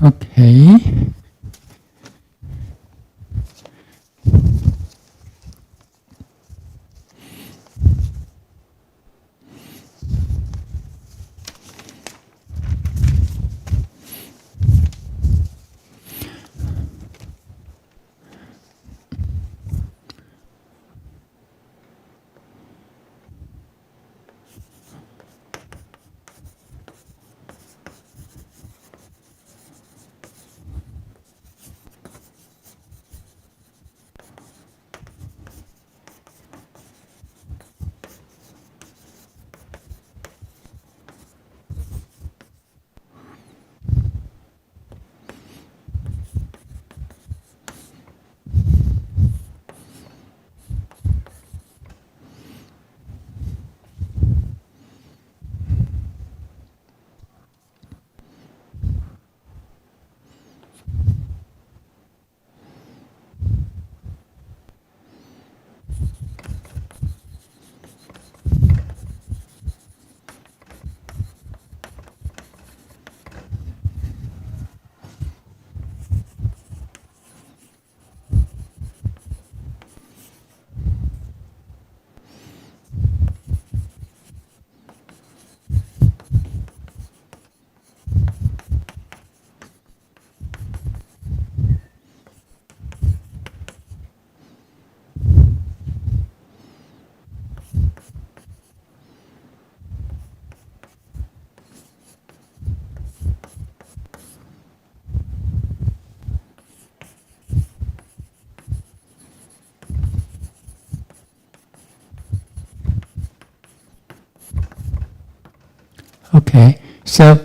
Okay. Okay, so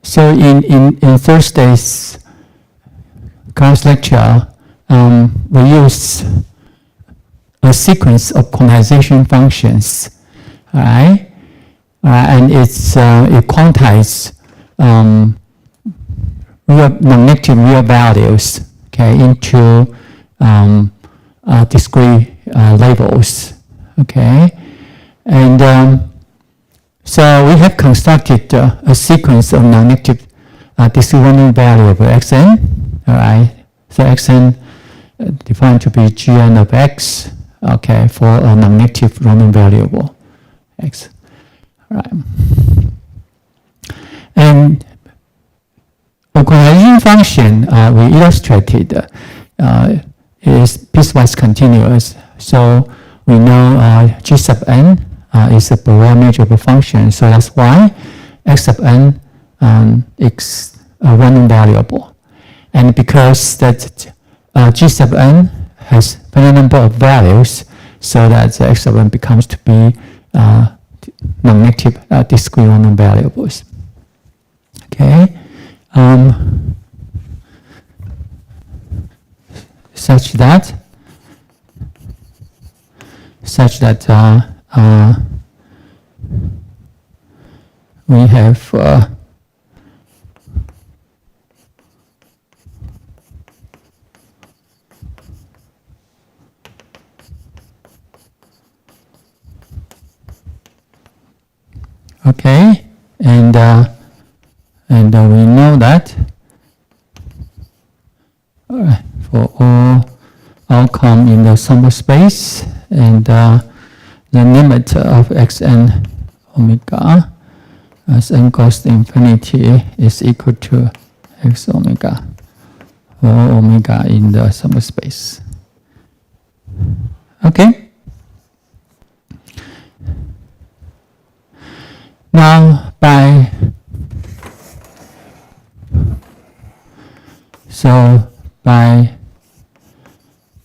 so in Thursday's class lecture, we use a sequence of quantization functions, all right? And it quantizes non-negative real values, okay, into discrete labels, okay? And so we have constructed a sequence of non-negative discrete random variable xn, all right? So xn defined to be gn of x, okay, for a non-negative random variable x, all right? And a quantization function we illustrated is piecewise continuous. So we know g sub n is a parameter of a function. So that's why x sub n is a random variable. And because that g sub n has finite number of values, so that x sub n becomes to be non-negative discrete random variables. Okay. Such that we have okay, and we know that for all outcome in the sample space, and the limit of xn omega as n goes to infinity is equal to x omega for omega in the sample space. Okay. Now by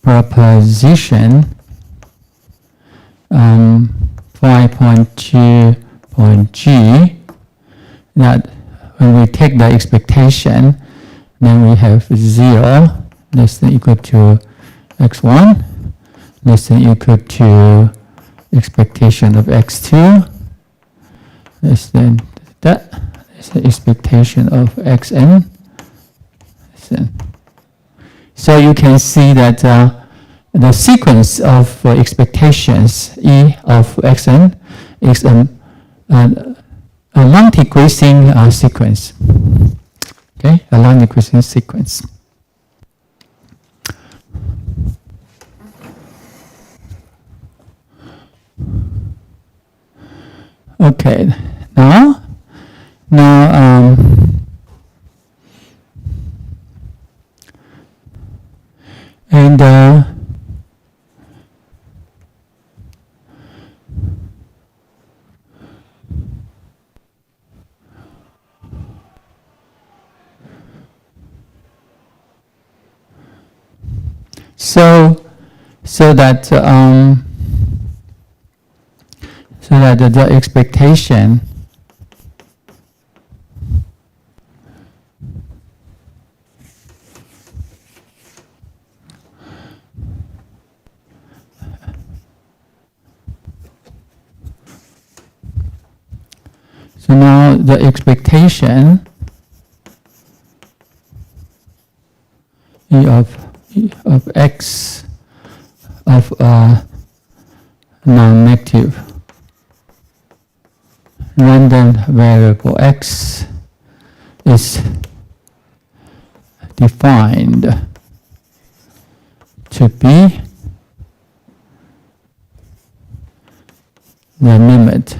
proposition 5.2.g, that when we take the expectation, then we have 0 less than equal to x1 less than equal to expectation of x2 less than that is the expectation of xn. So you can see that the sequence of expectations E of xn is a a non-decreasing sequence. Okay, a non-decreasing sequence. Okay, now and so that the expectation so now the expectation of x of a non-negative random variable x is defined to be the limit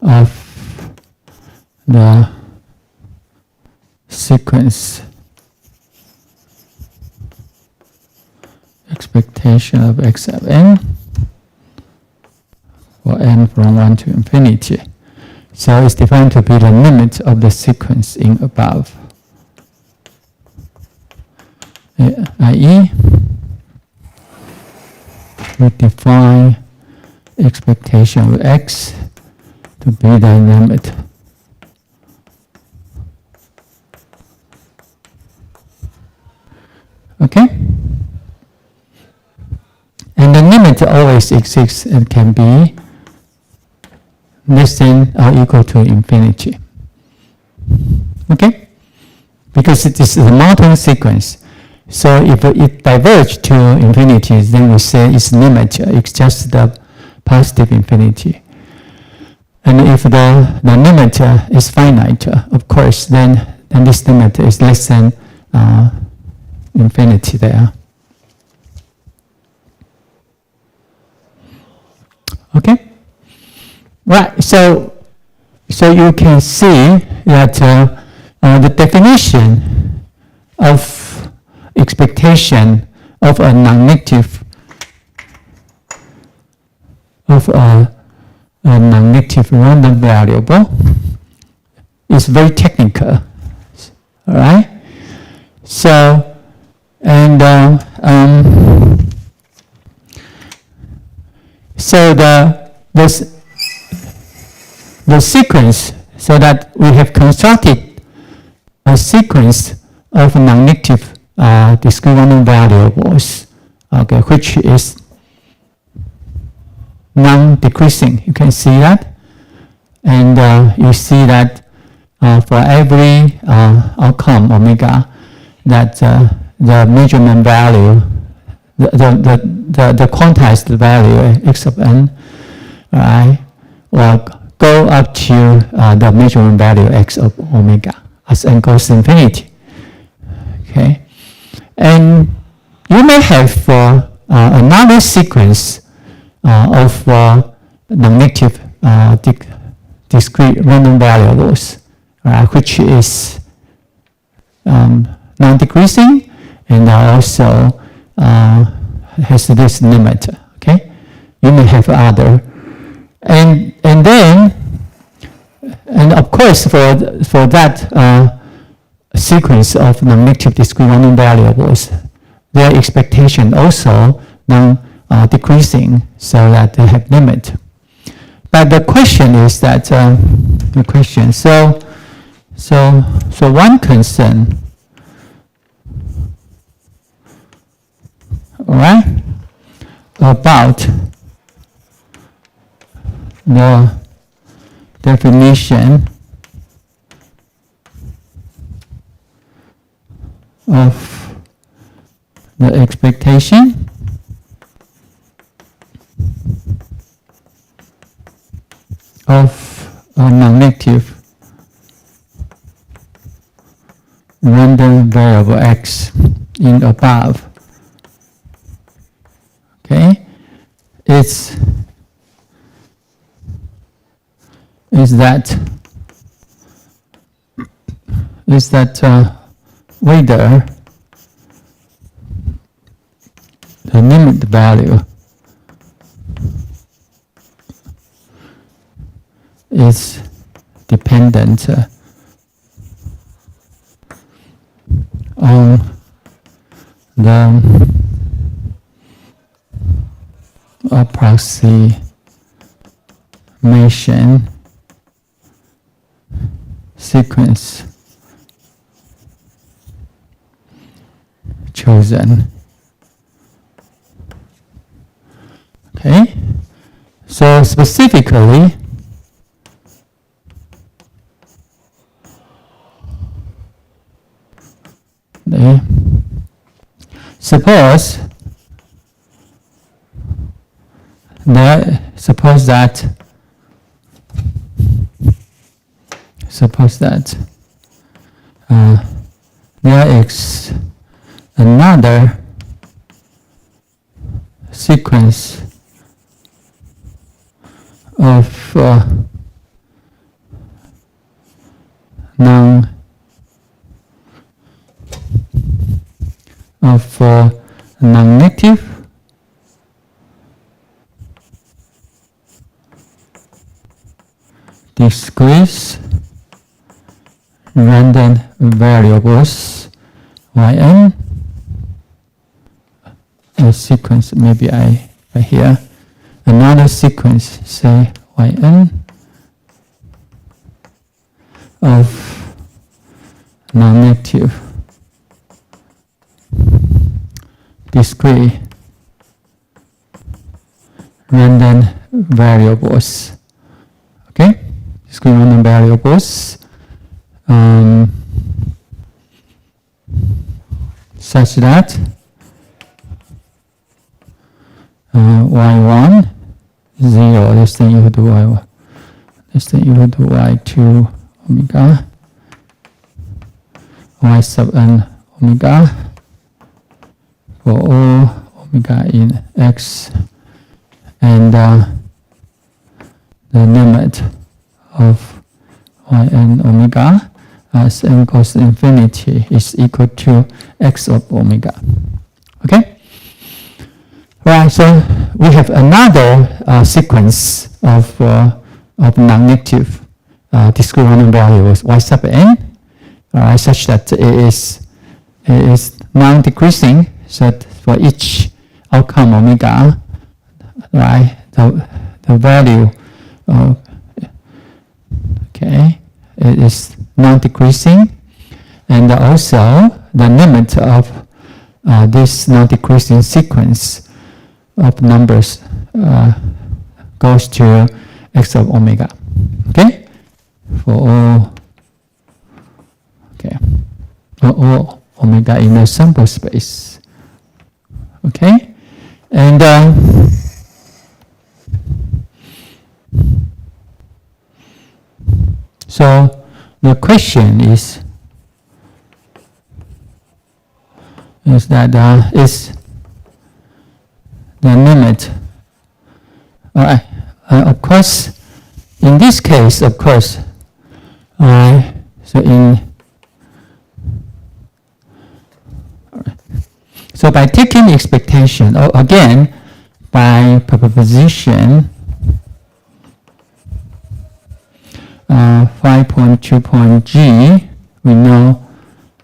of the sequence expectation of x of n for n from 1 to infinity. So it's defined to be the limit of the sequence in above, i.e. we define expectation of x to be the limit okay? And the limit always exists and can be less than or equal to infinity. Okay? Because it is a monotone sequence. So if it diverges to infinity, then we say its limit is just the positive infinity. And if the limit is finite, of course, then this limit is less than infinity there. Okay? Right, so you can see that the definition of expectation of a non-negative random variable is very technical, all right? So, and so the sequence, so that we have constructed a sequence of non-negative discrete random variables, okay, which is non-decreasing. You can see that, and you see that for every outcome omega, that the measurement value, the quantized value x of n, right, will go up to the measurement value x of omega as n goes to infinity. Okay, and you may have another sequence of non-negative discrete random variables, which is non-decreasing and also has this limit. Okay, you may have other, and then of course for that sequence of non-negative discrete random variables, their expectation also decreasing, so that they have limit. But the question is that so one concern, all right, about the definition of the expectation or non-negative random variable x in above, okay, is that whether the limit value is dependent on the approximation sequence chosen. Okay, so specifically, suppose that there is another sequence of non-negative discrete random variables yn, a sequence maybe I here, another sequence say yn of non-negative discrete random variables, okay, discrete random variables such that y1 0 less than equal to y1 less than equal to y2 omega y sub n omega for all omega in x, and the limit of yn omega as n goes to infinity is equal to x of omega. Okay? Right, so we have another sequence of non-negative discrete random variables y sub n, such that it is non-decreasing, so that for each outcome omega, right, the value okay, it is non-decreasing, and also the limit of this non-decreasing sequence of numbers goes to x of omega. Okay, for all omega in a sample space. Okay, and so the question is that is the limit. Of course, in this case, of course, so by taking expectation, again, by proposition 5.2.g, we know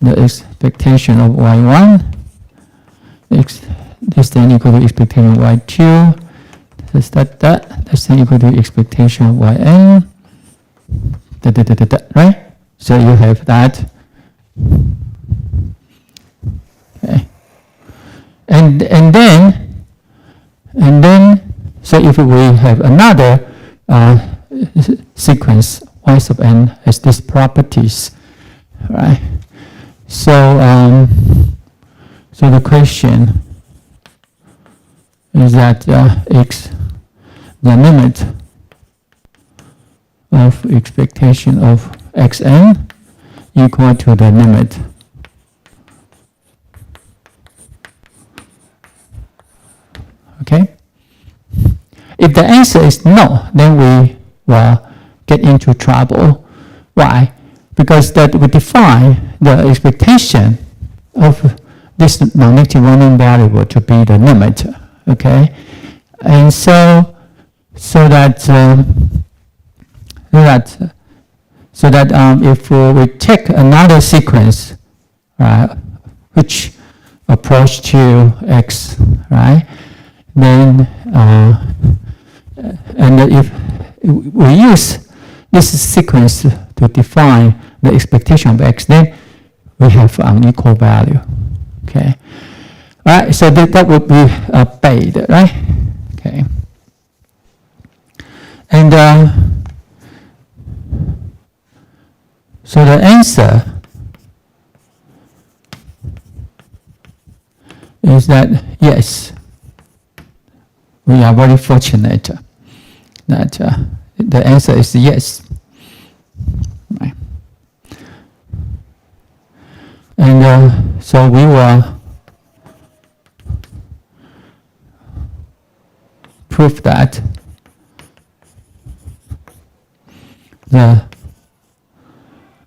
the expectation of y1 less than equal to expectation of y2, less than equal to expectation of yn, right? So you have that. Okay. And then, so if we have another sequence y sub n has these properties, right? So so the question is that the limit of expectation of xn equal to the limit okay. If the answer is no, then we will get into trouble. Why? Because that we define the expectation of this non-negative random variable to be the limit, okay? And so that if we take another sequence, right, which approach to x, right, then and if we use this sequence to define the expectation of x, then we have unequal value. Okay. All right. So that would be beta, right? Okay. And so the answer is that yes, we are very fortunate that the answer is yes. Right. And so we will prove that the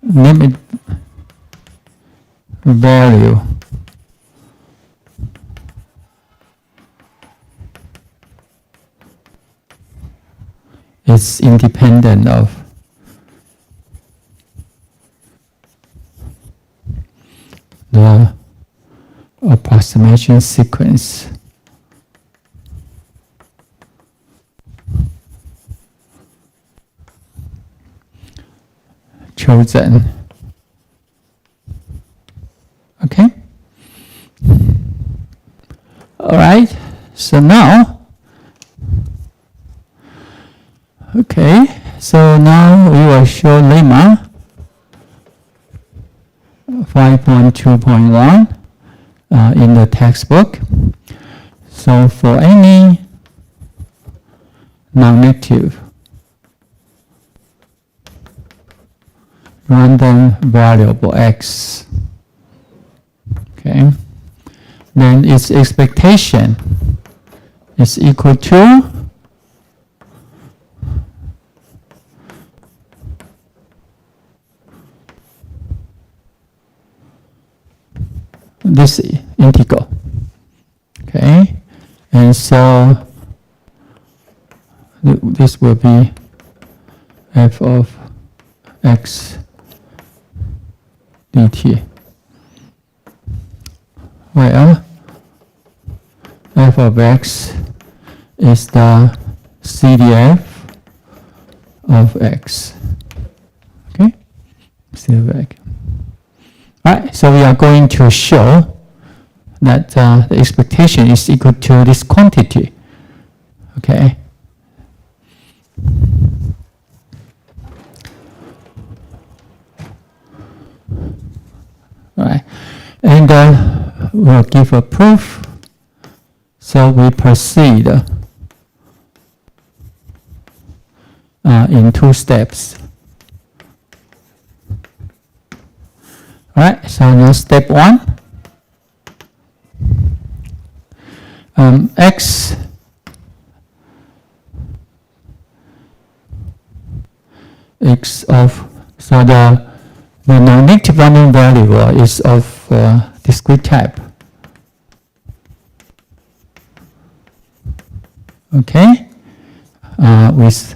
limit value is independent of the approximation sequence chosen. Okay? All right. So now, okay, so now we will show lemma 5.2.1 in the textbook. So for any non-negative random variable x, okay, then its expectation is equal to this integral, okay, and so this will be f of x dt. Well, f of x is the CDF of x, okay, CDF of x. All right, so we are going to show that the expectation is equal to this quantity, okay. All right, and we'll give a proof. So we proceed in 2 steps. All right, so now step 1. X of, so the non-negative random variable is of discrete type. Okay, with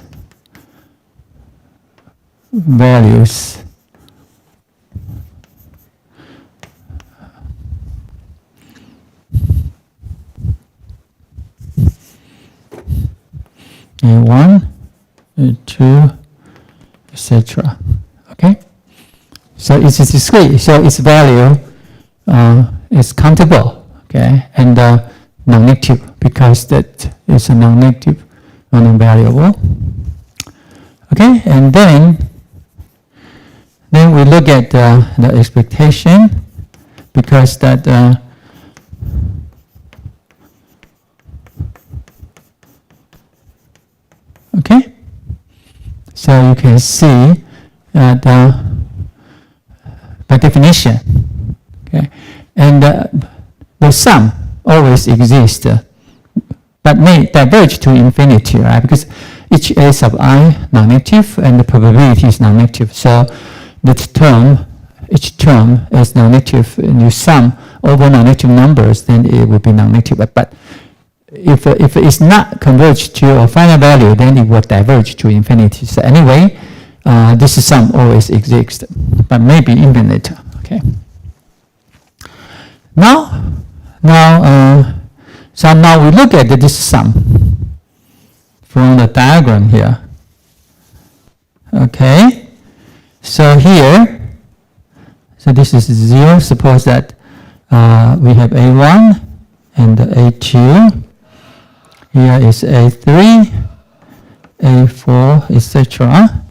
values A1, A2, etc. Okay, so it's discrete, so its value is countable, okay, and non-negative because that is a non-negative non-variable. Okay, and then we look at the expectation because that okay. So So you can see that by definition, okay, and the sum always exists, but may diverge to infinity, right? Because each a sub I non-negative and the probability is non-negative. So each term is non-negative, and you sum over non-negative numbers, then it will be non-negative. But if it's not converged to a final value, then it will diverge to infinity. So anyway, this sum always exists, but maybe infinite. Okay. So now we look at this sum from the diagram here. Okay. So here, so this is 0. Suppose that we have A1 and A2. Here is A3, A4, etc.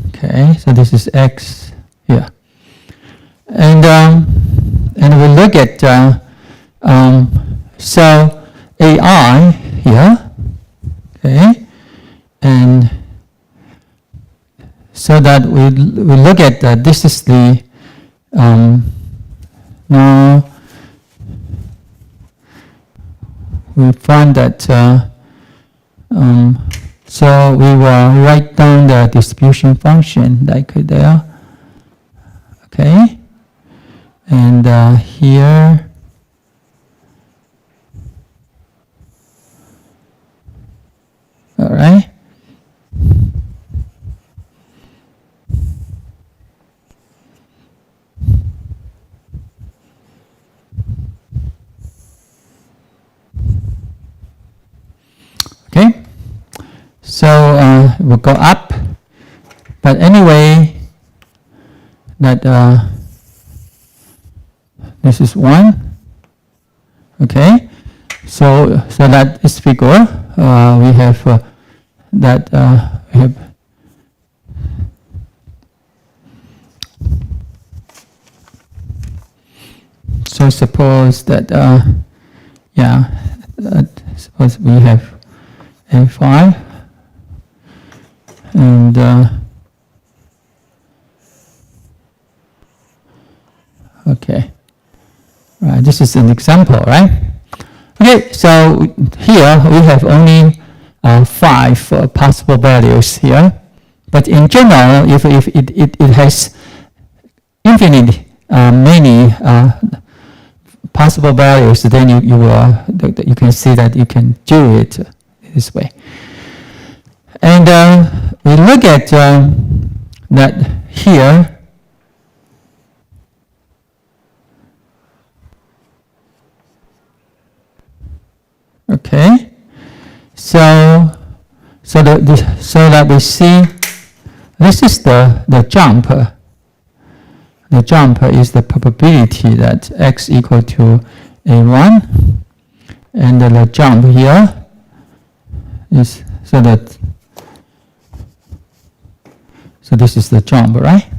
Okay, so this is X here. And we look at so AI here, okay, and so that we look at this is the now we find that so we will write down the distribution function like there, okay, and here all right. Okay, so we'll go up, but anyway, that this is 1. Okay, so that this figure we have that we have so suppose that suppose we have A5 and okay, right, this is an example, right? Okay, so here we have only 5 possible values here, but in general, if it has infinite many possible values, then you can see that you can do it this way. And we look at that here. Okay, so that we see this is the jump. The jump is the probability that x equal to A1, and the jump here is so this is the jump, right?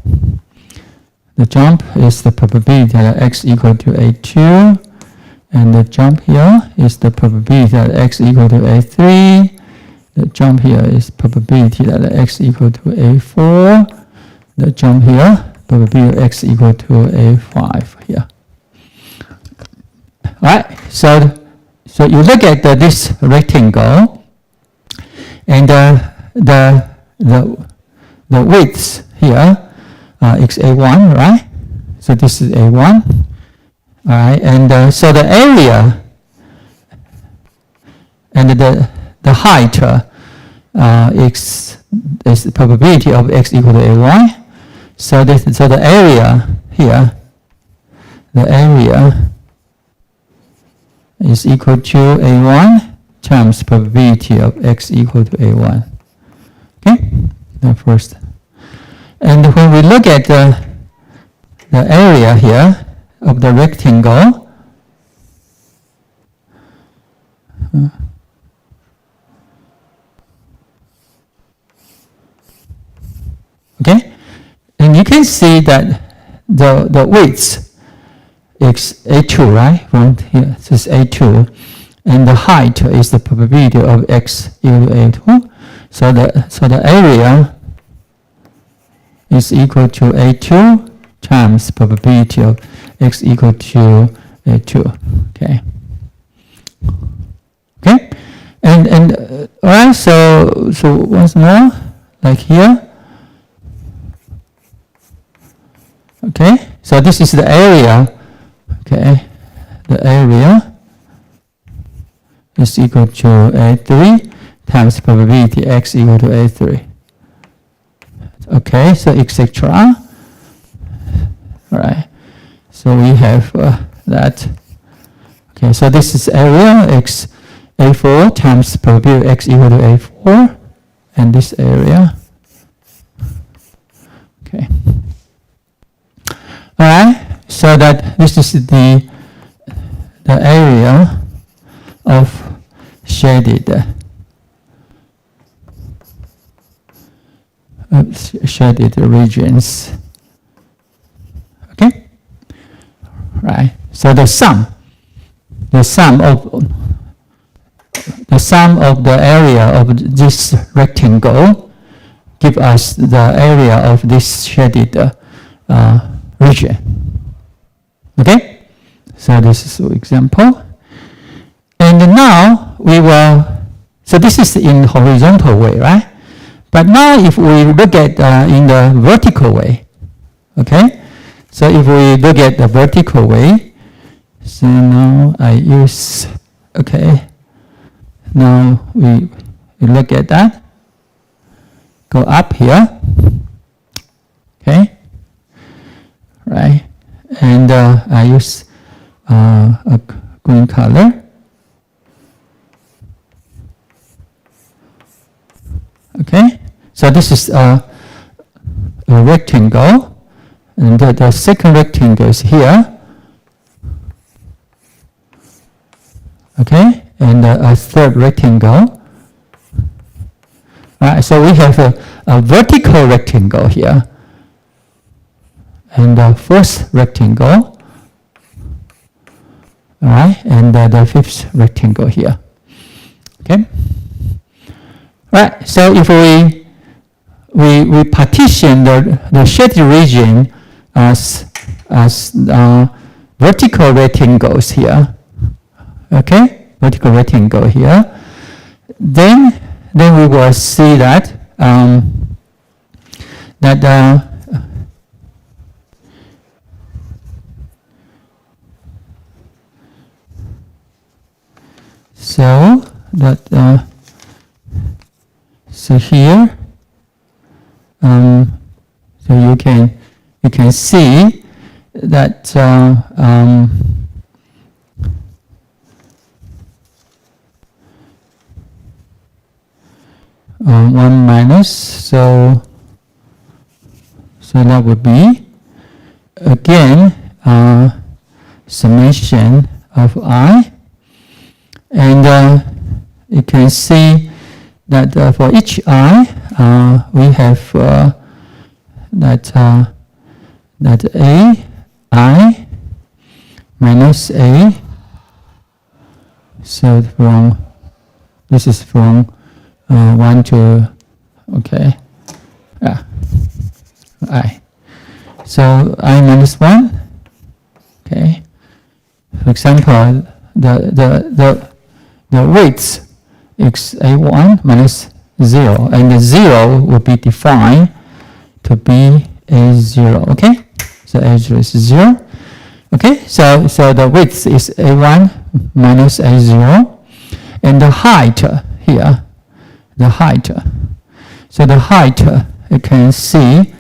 The jump is the probability that x equal to A2. And the jump here is the probability that x equal to A3. The jump here is probability that x equal to A4. The jump here, probability x equal to A5 here. Alright, so you look at this rectangle, and the width here is A1, right? So this is A1. All right, and so the area and the height is the probability of x equal to A1. So the area here, the area is equal to A1 times probability of x equal to A1. Okay, the first. And when we look at the area here of the rectangle, okay, and you can see that the width is A2, right? From here, this is A2, and the height is the probability of x equal to A2. So the area is equal to A2 times probability of x equal to A2. Okay. Okay. And all right. So once more, like here. Okay. So this is the area. Okay. The area is equal to A3 times probability x equal to A3. Okay, so etc. All right. So we have that. Okay, so this is area x A4 times probability x equal to A4, and this area. Okay. All right. So that this is the area of shaded regions. Okay, right. So the sum of the area of this rectangle give us the area of this shaded region. Okay, so this is an example. And now we will, so this is in horizontal way, right? But now if we look at in the vertical way, okay? So if we look at the vertical way, so now I use, okay, now we look at that, go up here, okay, right? And I use a green color. Okay, so this is a rectangle, and the second rectangle is here. Okay, and a third rectangle. All right, so we have a vertical rectangle here, and a fourth rectangle. All right, and the fifth rectangle here. Okay. Right, so if we partition the shaded region as vertical rectangles here, okay, vertical rectangle here, then we will see that so here, so you can see that 1 minus, so that would be again summation of I, and you can see that for each I, we have that A I minus A. So this is from 1 to, okay, I. So I minus 1. Okay. For example, the weights is A1 minus 0, and the 0 will be defined to be A0. Okay, so A0 is 0. Okay, so the width is A1 minus A0, and the height here, the height. So the height you can see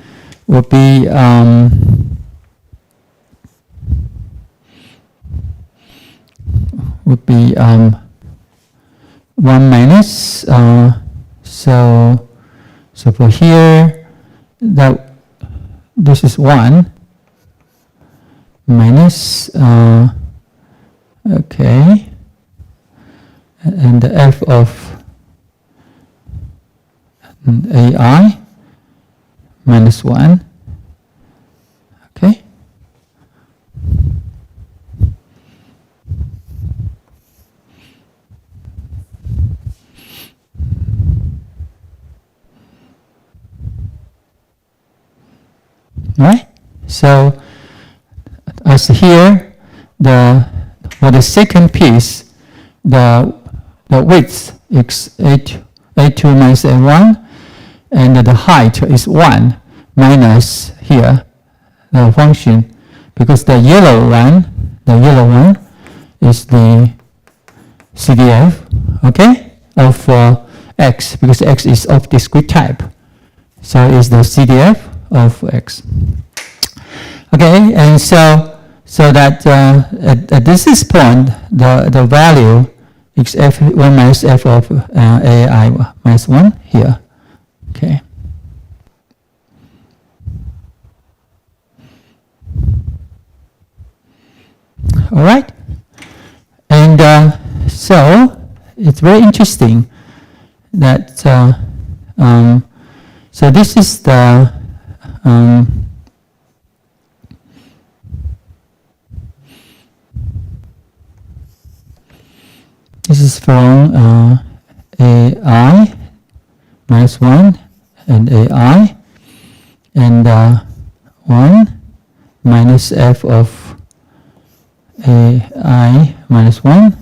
will be 1 minus, so for here, this is 1 minus, okay, and the f of AI minus 1, okay. right? So as here, for the second piece, the width is A2 minus A1, and the height is 1 minus here the function, because the yellow one is the CDF, okay, of x, because x is of discrete type. So it's the CDF of x. Okay, and so that at this point, the value is f1 minus f of ai minus 1 here. Okay. All right, and so it's very interesting that so this is the this is from AI minus 1 and AI, and 1 minus f of AI minus 1,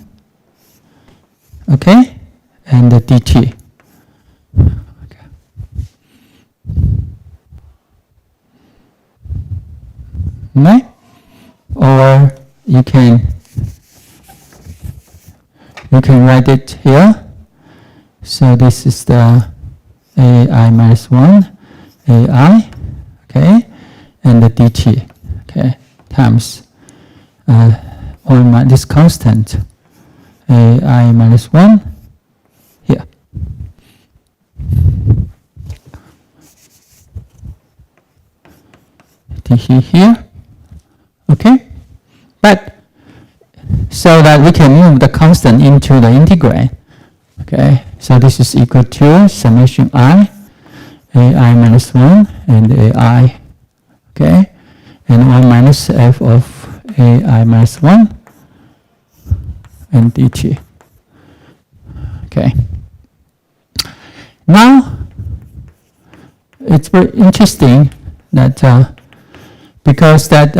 okay, and the dt. Okay. Right? Or you can write it here. So this is the AI minus 1, AI, okay, and the dt, okay, times this constant ai minus 1 here. dt here, okay, but so that we can move the constant into the integrand, okay, so this is equal to summation ai minus 1 and ai, okay, and 1 minus f of ai minus 1 and dt. Okay. Now, it's very interesting that because that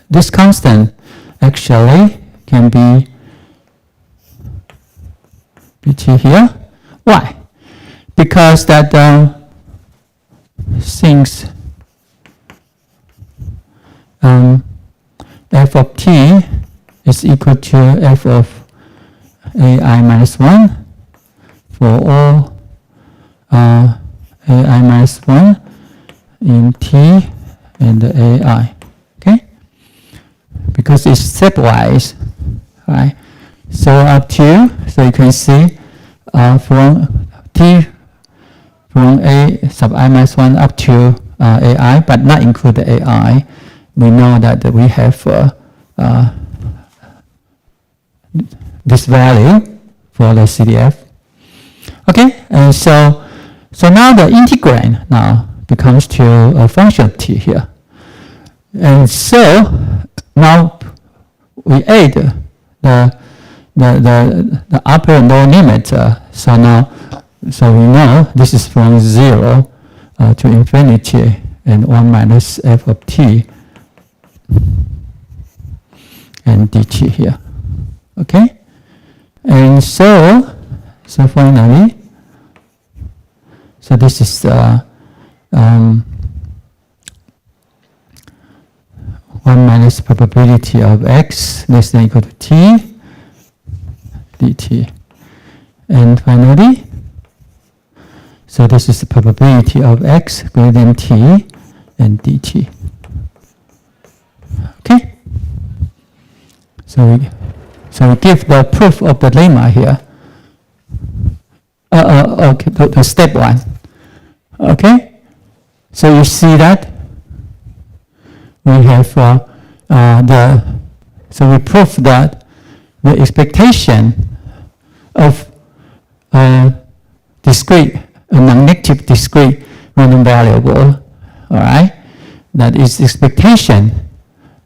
this constant actually can be dt here. Why? Because that things f of t is equal to f of ai minus 1 for all ai minus 1 in t and the ai, okay? Because it's stepwise, right? So up to, so you can see from t from a sub I minus 1 up to ai, but not include the ai. We know that we have this value for the CDF. Okay, and so now the integrand now becomes to a function of t here. And so now we add the upper and lower limit. So we know this is from 0 to infinity and 1 minus f of t and dt here. Okay, and so finally, so this is 1 minus probability of x less than or equal to t dt, and finally, so this is the probability of x greater than t and dt. Okay, so we give the proof of the lemma here. Okay, the step 1. Okay, so you see that we have so we prove that the expectation of discrete, non-negative discrete random variable, all right, that is expectation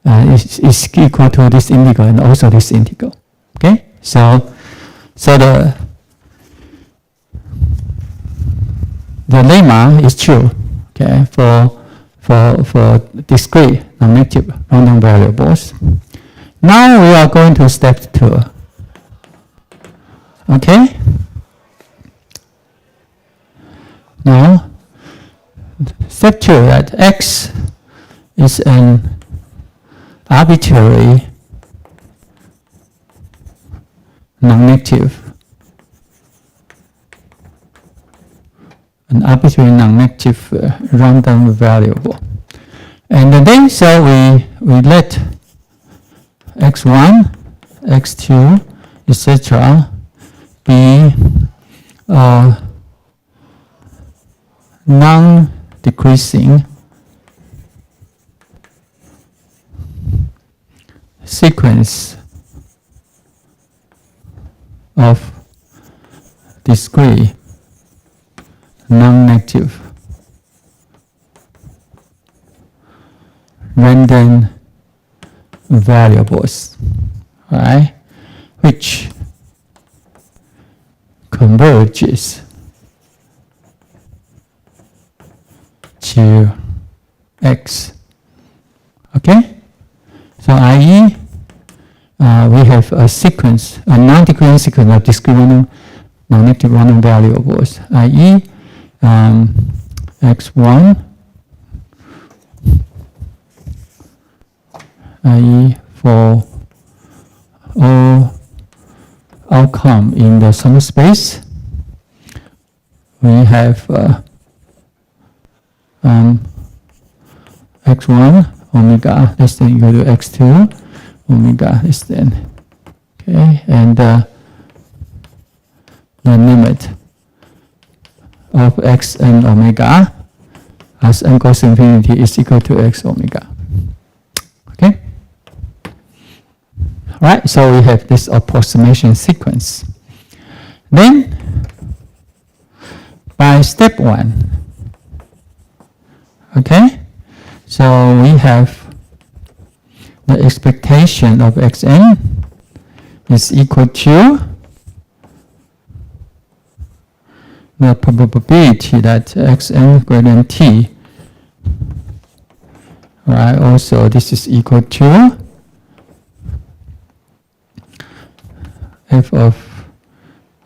is equal to this integral and also this integral. Okay, so the lemma is true. Okay, for for discrete non-negative random variables. Now we are going to step 2. Okay? Now, step 2, that X is an arbitrary non-negative random variable. And then so we let x1, x2, etc. be non-decreasing sequence of discrete non-negative random variables, right, which converges to X. Okay? So i.e. We have a sequence, a non-decreasing sequence of discrete non-negative random variables, i.e. x1, i.e. for all outcome in the sum space, we have x1 omega less than equal to x2 omega less than, okay, and the limit of x and omega as n goes to infinity is equal to x omega. Okay? Alright, so we have this approximation sequence. Then, by step 1, okay, so we have the expectation of xn is equal to the probability that xn greater than t. Right, also this is equal to f of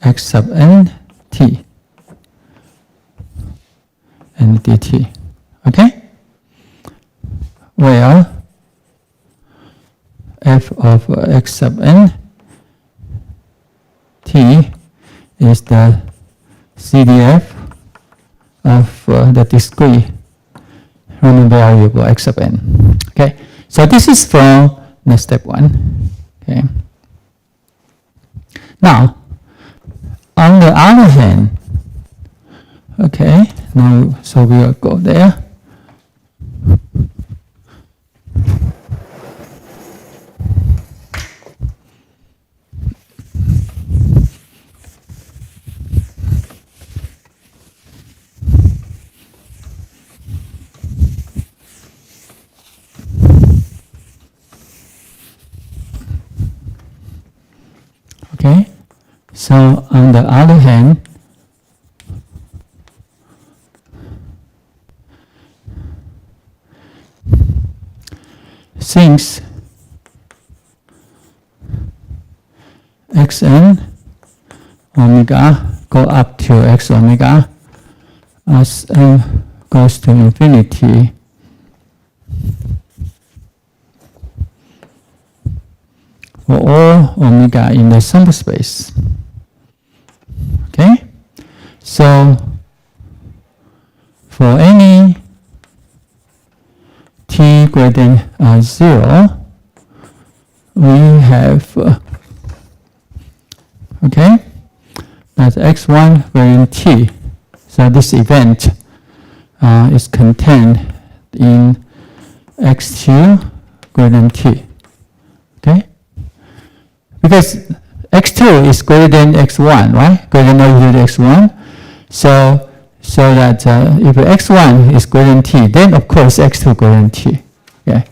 x sub n t and dt. Okay? Where f of x sub n t is the CDF of the discrete random variable x sub n. Okay, so this is from the step 1. Okay. Now, on the other hand, okay, now so we will go there. Okay, so on the other hand, since xn omega go up to x omega as n goes to infinity, for all omega in the sample space. Okay? So, for any t greater than 0, we have, okay, that's x1 greater than t. So this event is contained in x2 greater than t. Okay? Because x2 is greater than x1, right? Greater than or equal to x1. So that if x1 is greater than t, then of course x2 greater than t. Okay,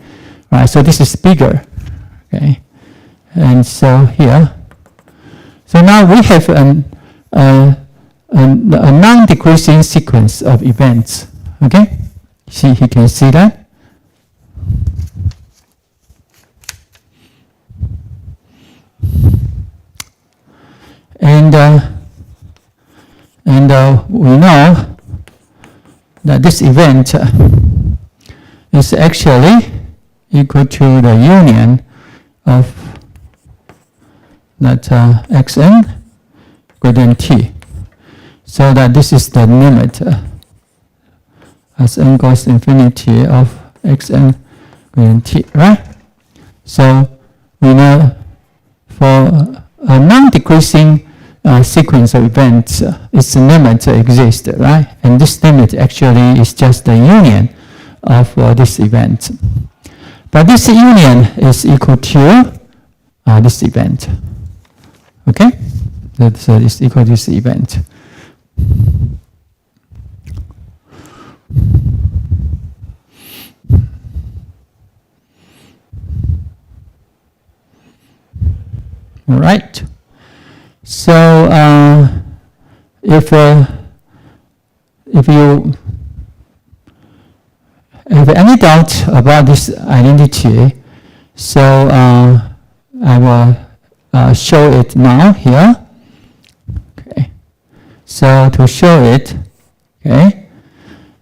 right? So this is bigger. Okay, and so here, so now we have a non-decreasing sequence of events. Okay, See, you can see that. And we know that this event is actually equal to the union of that xn greater than t. So that this is the limit as n goes to infinity of xn greater than t, right? So we know for a non-decreasing sequence of events, its limit exists, right? And this limit actually is just the union of this event. But this union is equal to this event. Okay? That is equal to this event. All right. So if you have any doubt about this identity, so I will show it now here. Okay. So to show it, okay.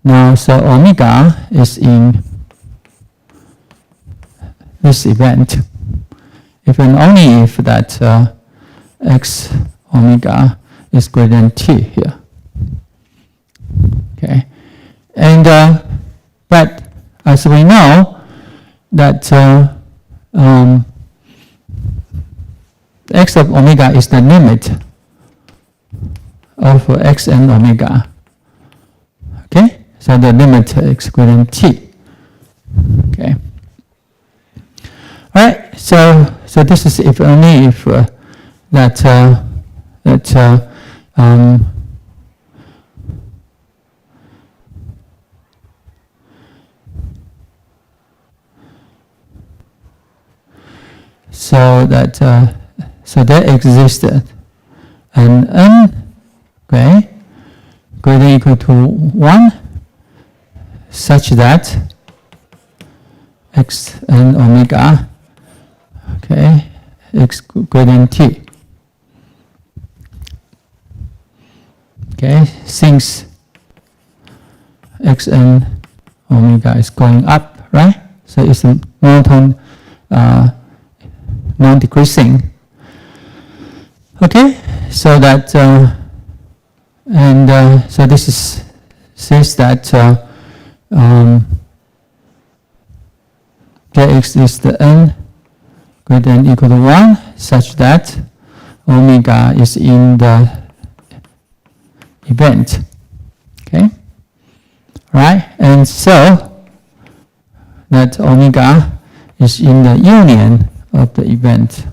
Now, so omega is in this event. If and only if that x omega is greater than t here. Okay, and but as we know that x of omega is the limit of x and omega. Okay, so the limit x greater than t. Okay. All right, so this is if only if so that existed an n, okay, greater than or equal to 1, such that x and omega, okay, x greater than t. Okay, since x and omega is going up, right? So it's a monotone, non-decreasing. Okay, so that so this is says that Kx is the n greater than or equal to 1, such that omega is in the event. Okay, right? And so that omega is in the union of the event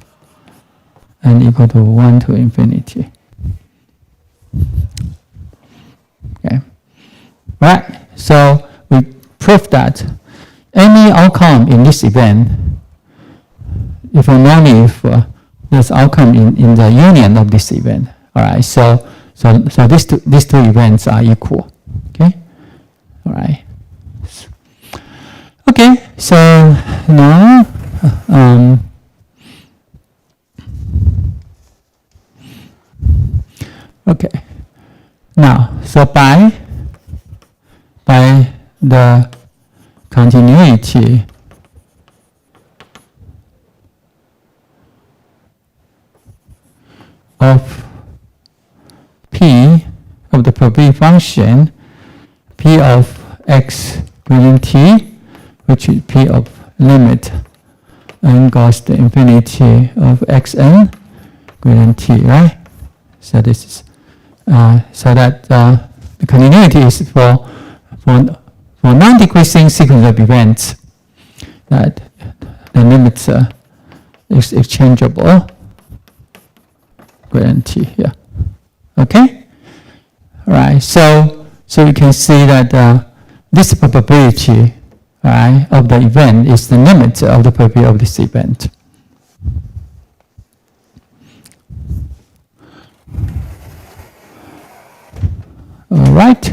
and equal to 1 to infinity. Okay, right? So we prove that any outcome in this event, if and only if there's outcome in the union of this event. All right. So these two events are equal. Okay. All right. Okay. So now. Okay. Now, so by the continuity of P of the probability function, P of x greater than t, which is P of limit n goes to infinity of xn greater than t, right? So this is so that the continuity is for non-decreasing sequence of events that the limits is exchangeable greater than t here. Okay, all right. So you can see that this probability, right, of the event is the limit of the probability of this event. All right.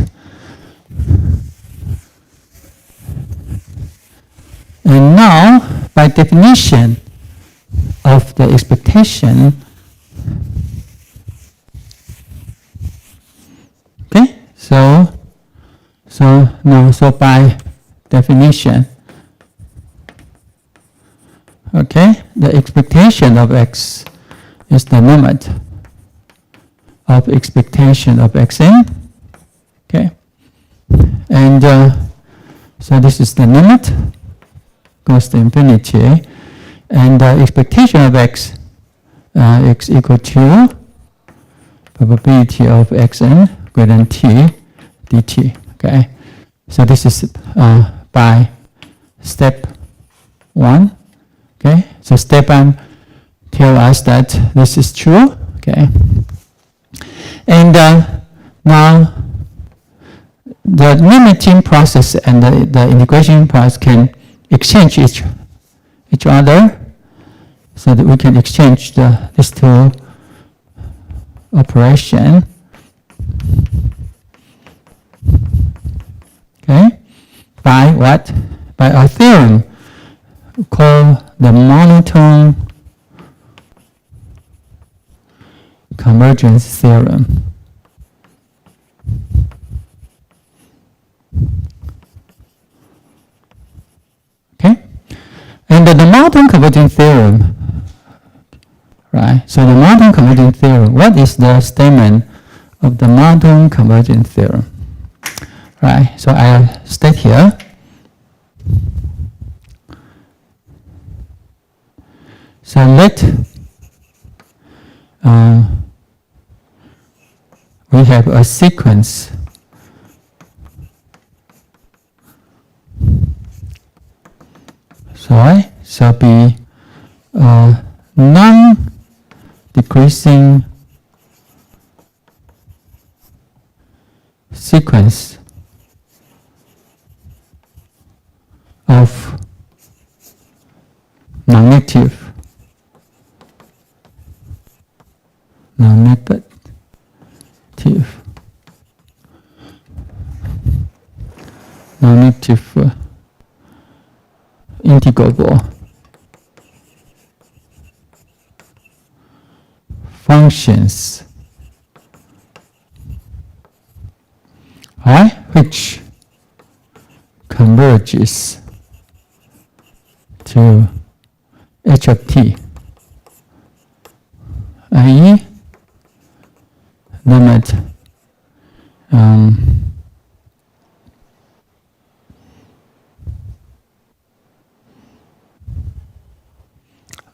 definition of the expectation. Okay, so by definition, okay, the expectation of x is the limit of expectation of xn. Okay, and so this is the limit goes to infinity, and the expectation of x equal to probability of xn greater than t dt. Okay, so this is by step 1. Okay, so step 1 tells us that this is true. Okay, and now the limiting process and the integration process can exchange each other, so that we can exchange these two operations. Okay, by what? By a theorem called the monotone convergence theorem. Okay, and the monotone convergence theorem, right? So the monotone convergence theorem, what is the statement of the monotone convergence theorem? Right, so I'll state here. So let we have a sequence so be non-decreasing sequence of non-negative integrable functions, right, which converges to h of t, i.e. limit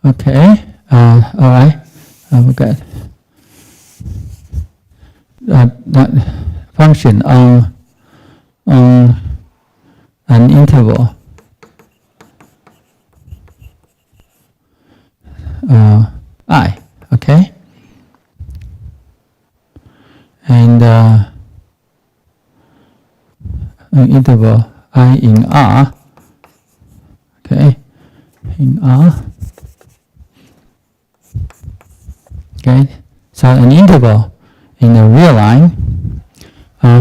okay, all right, we got that function on an interval I, okay, and an interval I in R, okay, in R, okay, so an interval in a real line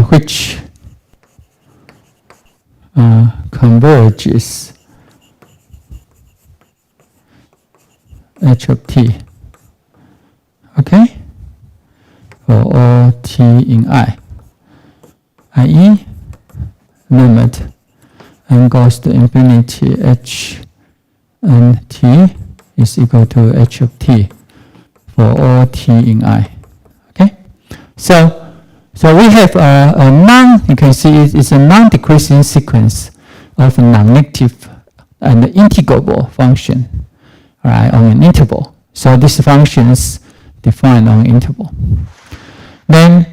which converges h of t, okay, for all t in I, i.e. limit n goes to infinity h and t is equal to h of t for all t in I. Okay, so we have you can see it's a non-decreasing sequence of non-negative and integrable function, right, on an interval. So this function is defined on an interval. Then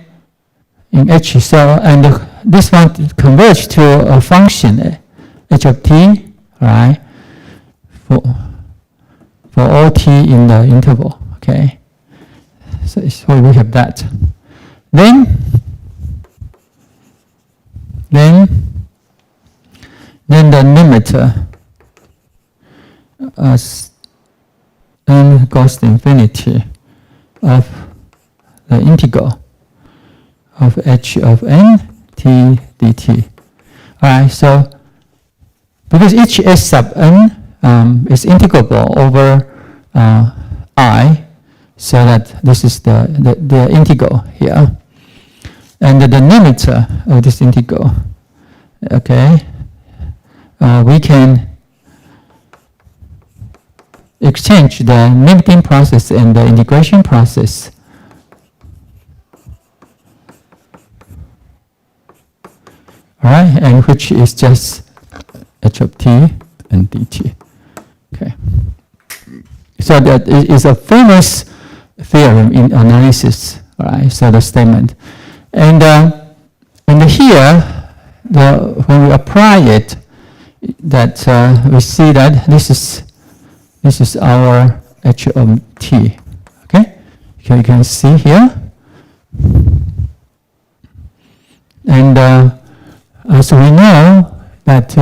in h, so and this one converges to a function h of t, right, for all t in the interval. Okay, so we have that. Then the limiter as n goes to infinity of the integral of h of n t dt. Alright, so because each s sub n is integrable over I, so that this is the integral here. And the limiter of this integral, okay, we can exchange the limiting process and the integration process. All right, and which is just h of t and dt. Okay. So that is a famous theorem in analysis. All right, so the statement. And here, when we apply it, that we see that this is our h of t. Okay, you can see here. And so we know that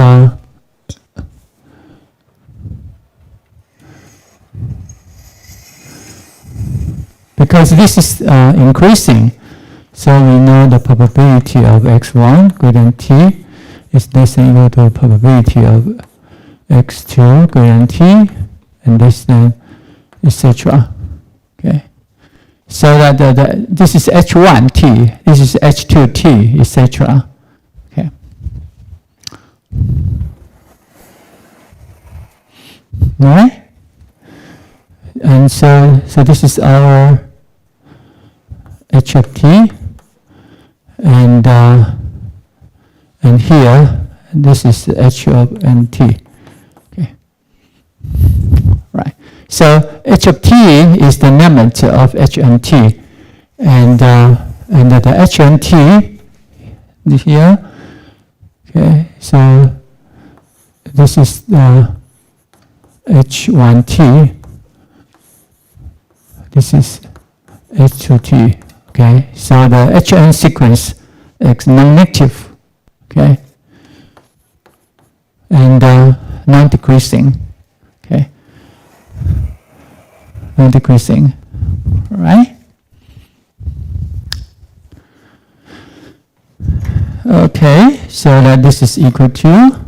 because this is increasing, so we know the probability of x1 greater than t is less than or equal to the probability of x2 greater than t, and less than, etc. Okay, so that this is h1t, this is h2t, etc. Okay. All right, and so this is our h of t. And here, this is h of nt. Okay. Right. So h of t is the limit of h and t, and the h and t here. Okay. So this is the h1t. This is h2t. Okay, so the HN sequence is non-negative, okay, and non-decreasing, okay, non-decreasing, right? Okay, so that this is equal to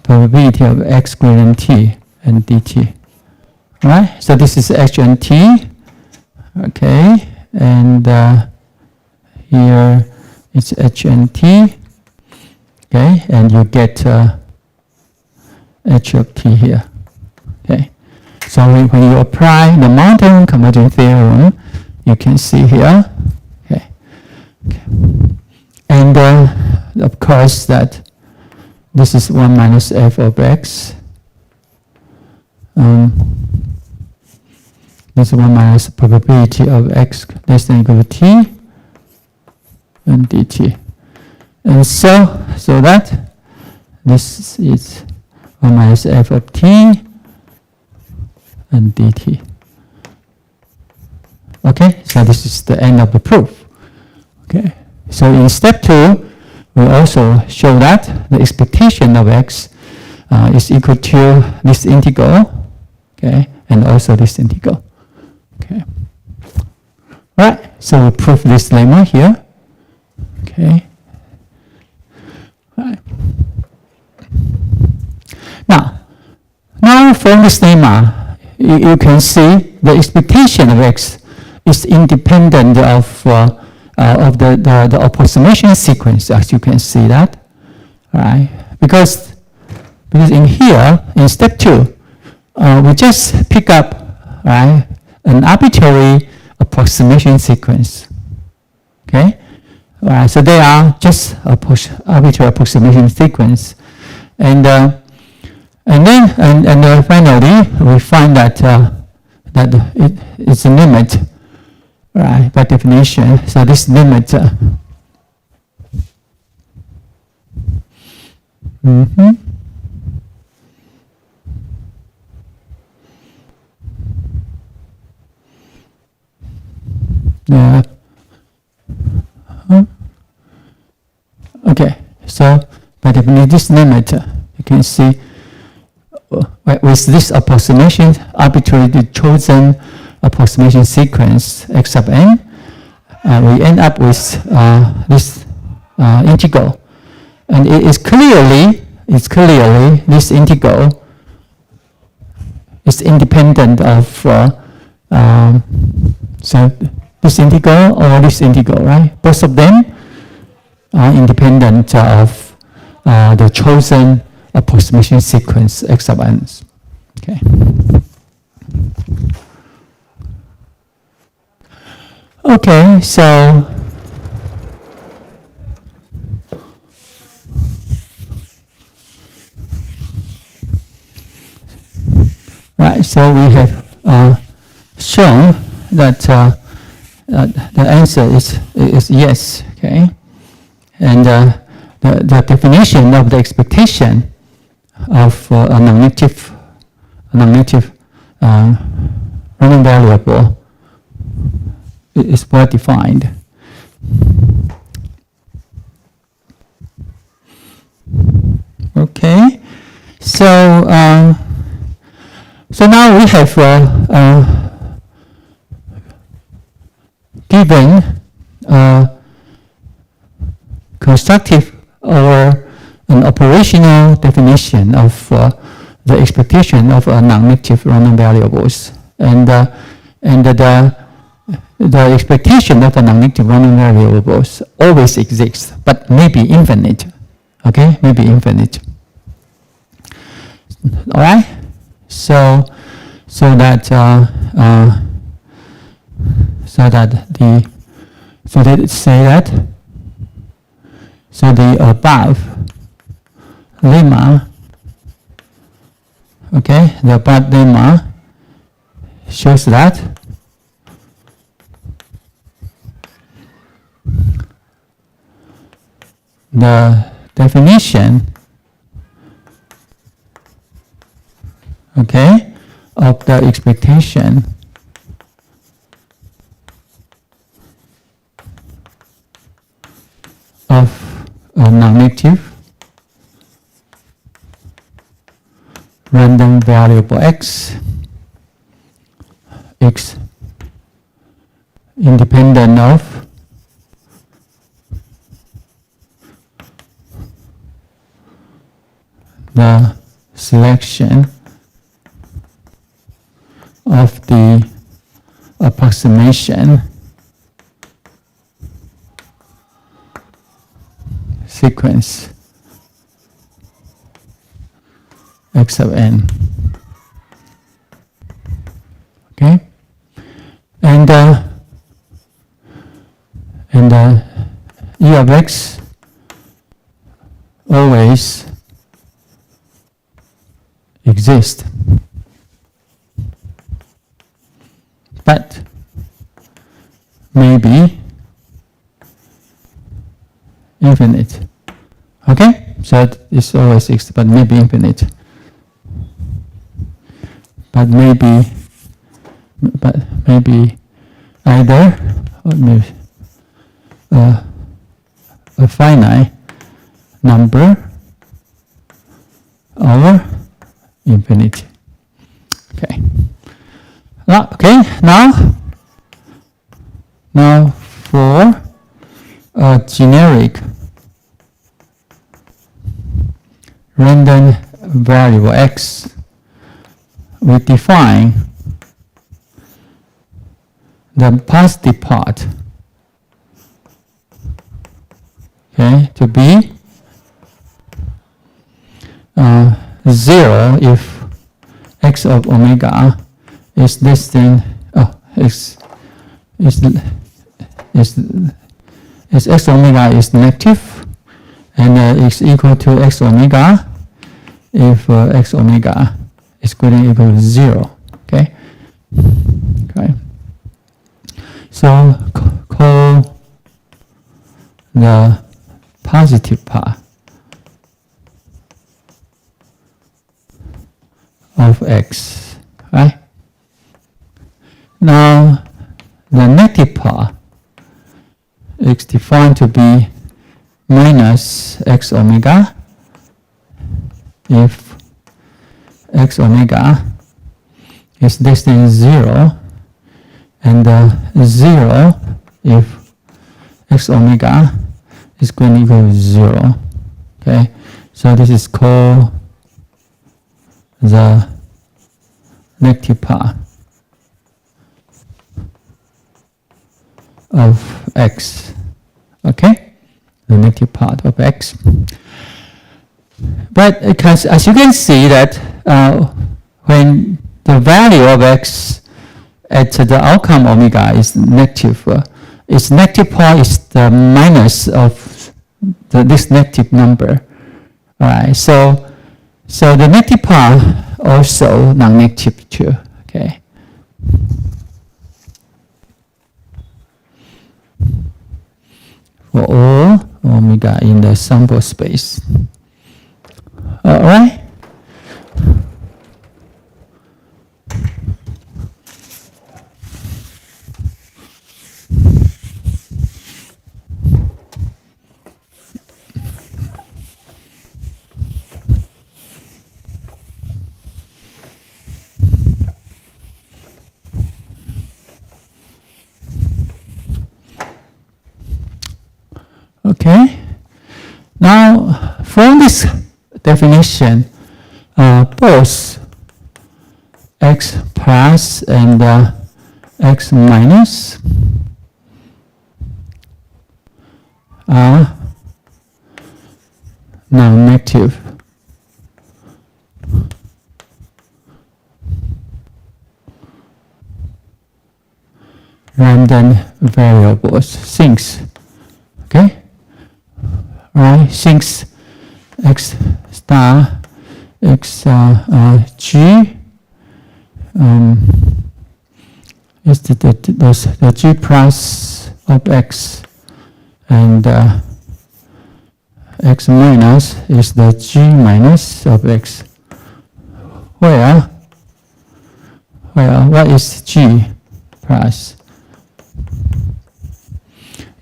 probability of x greater than t and dt, right? So this is h and t, okay. And here it's h and t, okay, and you get h of t here, okay. So when you apply the mountain convergence theorem, you can see here, okay. And of course that this is 1 minus f of x. This is 1 minus probability of x less than or equal to t and dt. And so that this is 1 minus f of t and dt. Okay, so this is the end of the proof. Okay, so in step 2, we also show that the expectation of x is equal to this integral, okay, and also this integral. Okay. Right. So we prove this lemma here. Okay. Right. Now from this lemma, you can see the expectation of x is independent of the approximation sequence, as you can see that. Right. Because in here in step 2, we just pick up, right, an arbitrary approximation sequence. Okay, so they are just arbitrary approximation sequence, and then finally we find that it's a limit, right, by definition. So this limit. Yeah. Okay, so by definition, this limit, you can see with this approximation, arbitrarily chosen approximation sequence x sub n, we end up with this integral, and it's clearly this integral is independent of so this integral or this integral, right? Both of them are independent of the chosen approximation sequence x sub n. Okay. Okay, so right, so we have shown that the answer is yes. Okay, and the definition of the expectation of a non-negative random variable is well defined. Okay, so so now we have given constructive or an operational definition of the expectation of non-negative random variables, and the expectation of the non-negative random variables always exists, but may be infinite. Okay, may be infinite. All right. So let's say that the above lemma, okay, the above lemma shows that the definition, okay, of the expectation of a non-negative random variable x independent of the selection of the approximation sequence x sub n. Okay, and E of x always exists, but maybe infinite. Okay, so it's always exists, but maybe infinite. But maybe either or maybe a finite number or infinity. Okay. Now for a generic random variable x, we define the positive part, okay, to be 0 if x of omega is less than is x omega is negative, and is equal to x omega if x omega is greater than or equal to 0. Okay. Okay. So call the positive part of x, right? Now the negative part is defined to be minus x omega if x omega is less than 0, and 0 if x omega is greater than or equal to 0. Okay, so this is called the negative part of x. Okay, the negative part of x. But because, as you can see that when the value of x at the outcome omega is negative, its negative part is the minus of this negative number. All right, so the negative part also non-negative too. Okay. For all omega in the sample space. All right. Okay. Now, from this definition, both x plus and x minus are non-negative. Random variables, things. Okay? Right? Things x star, x g is the g plus of x, and x minus is the g minus of x. Where what is g plus?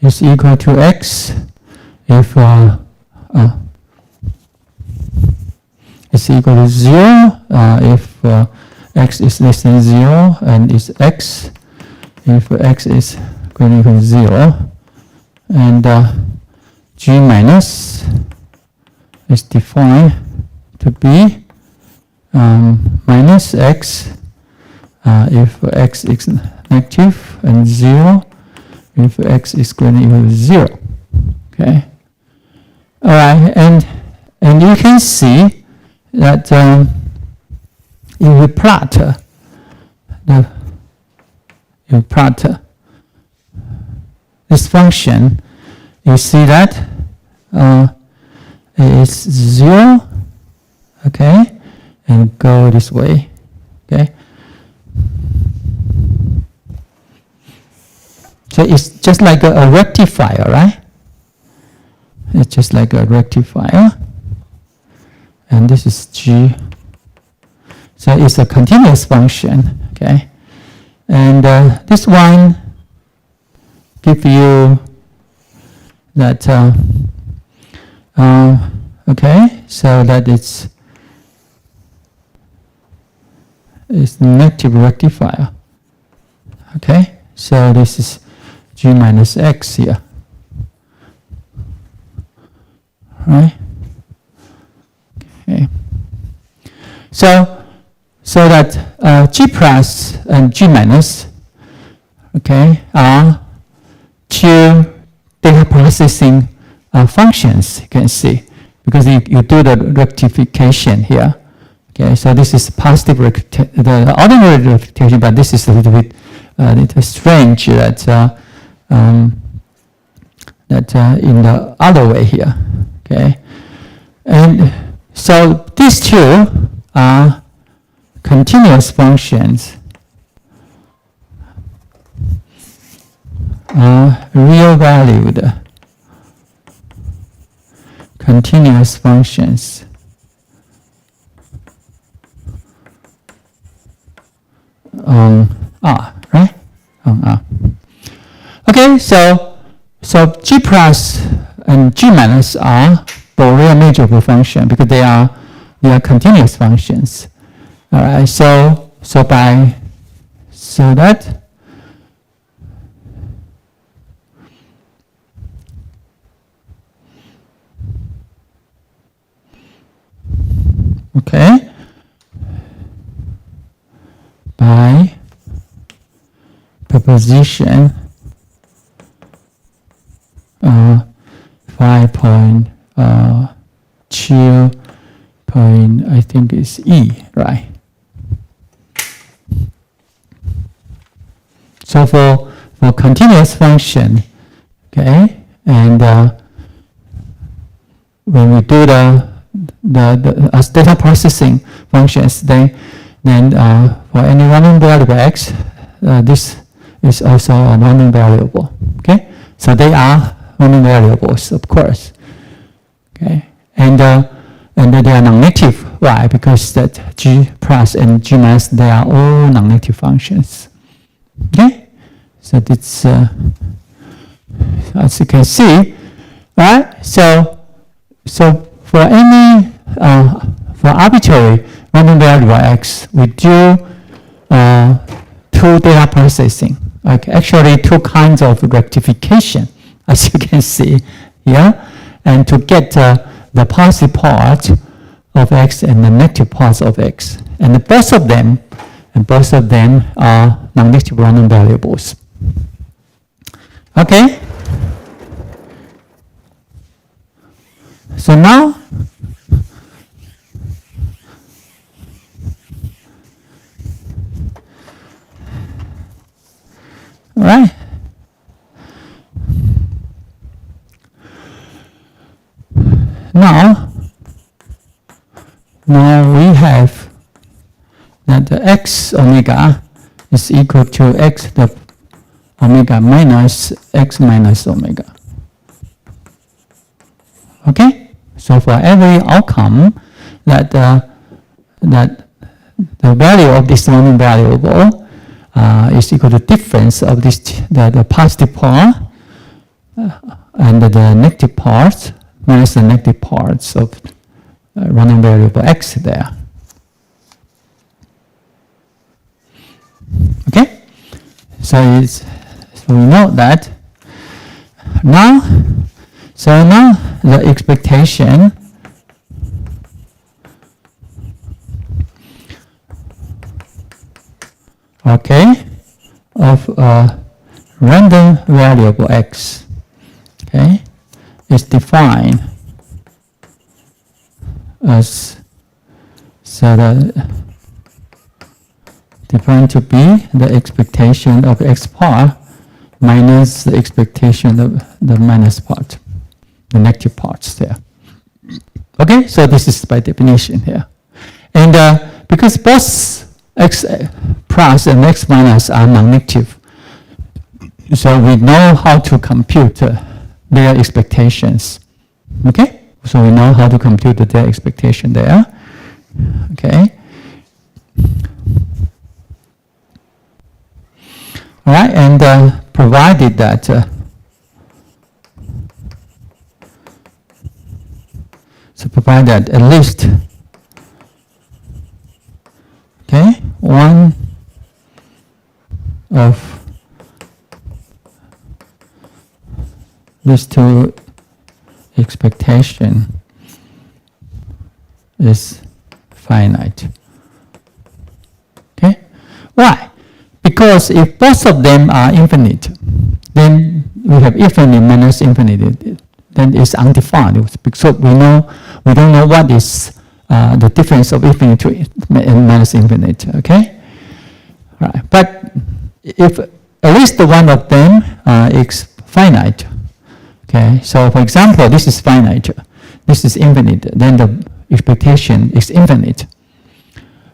Is equal to x if it's equal to 0 if x is less than 0, and is x if x is greater than 0, and g minus is defined to be minus x if x is negative, and 0 if x is greater than 0. Okay. All right, and you can see that if you plot this function, you see that it's 0. Okay, and go this way. Okay. So it's just like a rectifier, right? It's just like a rectifier. And this is g. So it's a continuous function, okay? And this one gives you that, okay, so that it's negative rectifier, okay? So this is g minus x here, right? Okay. So that g plus and g minus, okay, are two data processing functions. You can see because you do the rectification here. Okay, so this is positive the ordinary rectification, but this is a little bit strange that in the other way here. Okay, and so these two are continuous functions, real valued continuous functions. R, right? On R. Okay, so G plus and G minus are Borel measurable function because they are continuous functions. All right, so that okay. position 5.2 point, I think is E, right? So for continuous function, okay, and when we do as data processing functions, then for any random variable x, this is also a random variable. Okay, so they are random variables, of course. Okay, and they are non-negative. Why? Because that g plus and g minus, they are all non-negative functions. Okay, so that's as you can see, right? So for any for arbitrary random variable x, we do two data processing. Okay, actually two kinds of rectification, as you can see here, and to get the positive part of x and the negative parts of x, and both of them are non-negative random variables. Okay. So now, all right. Now we have that the x omega is equal to x the omega minus x minus omega. Okay, so for every outcome that the value of this random variable is equal to difference of this the positive part and the negative parts minus the negative parts of random variable x there. Okay, so we know that now. So now the expectation okay of a random variable x, okay, is defined as defined to be the expectation of x part minus the expectation of the minus part, the negative parts there. Okay, so this is by definition here. And because both x plus and x minus are non-negative, so we know how to compute their expectations. Okay, so we know how to compute their expectation there. Okay. All right, and provided that provide that at least okay one of these two expectation is finite. Okay, why? Because if both of them are infinite, then we have infinite minus infinite, then it's undefined. So we don't know what is the difference of infinite and minus infinite. Okay, right. But if at least one of them is finite, okay. So for example, this is finite, this is infinite, then the expectation is infinite.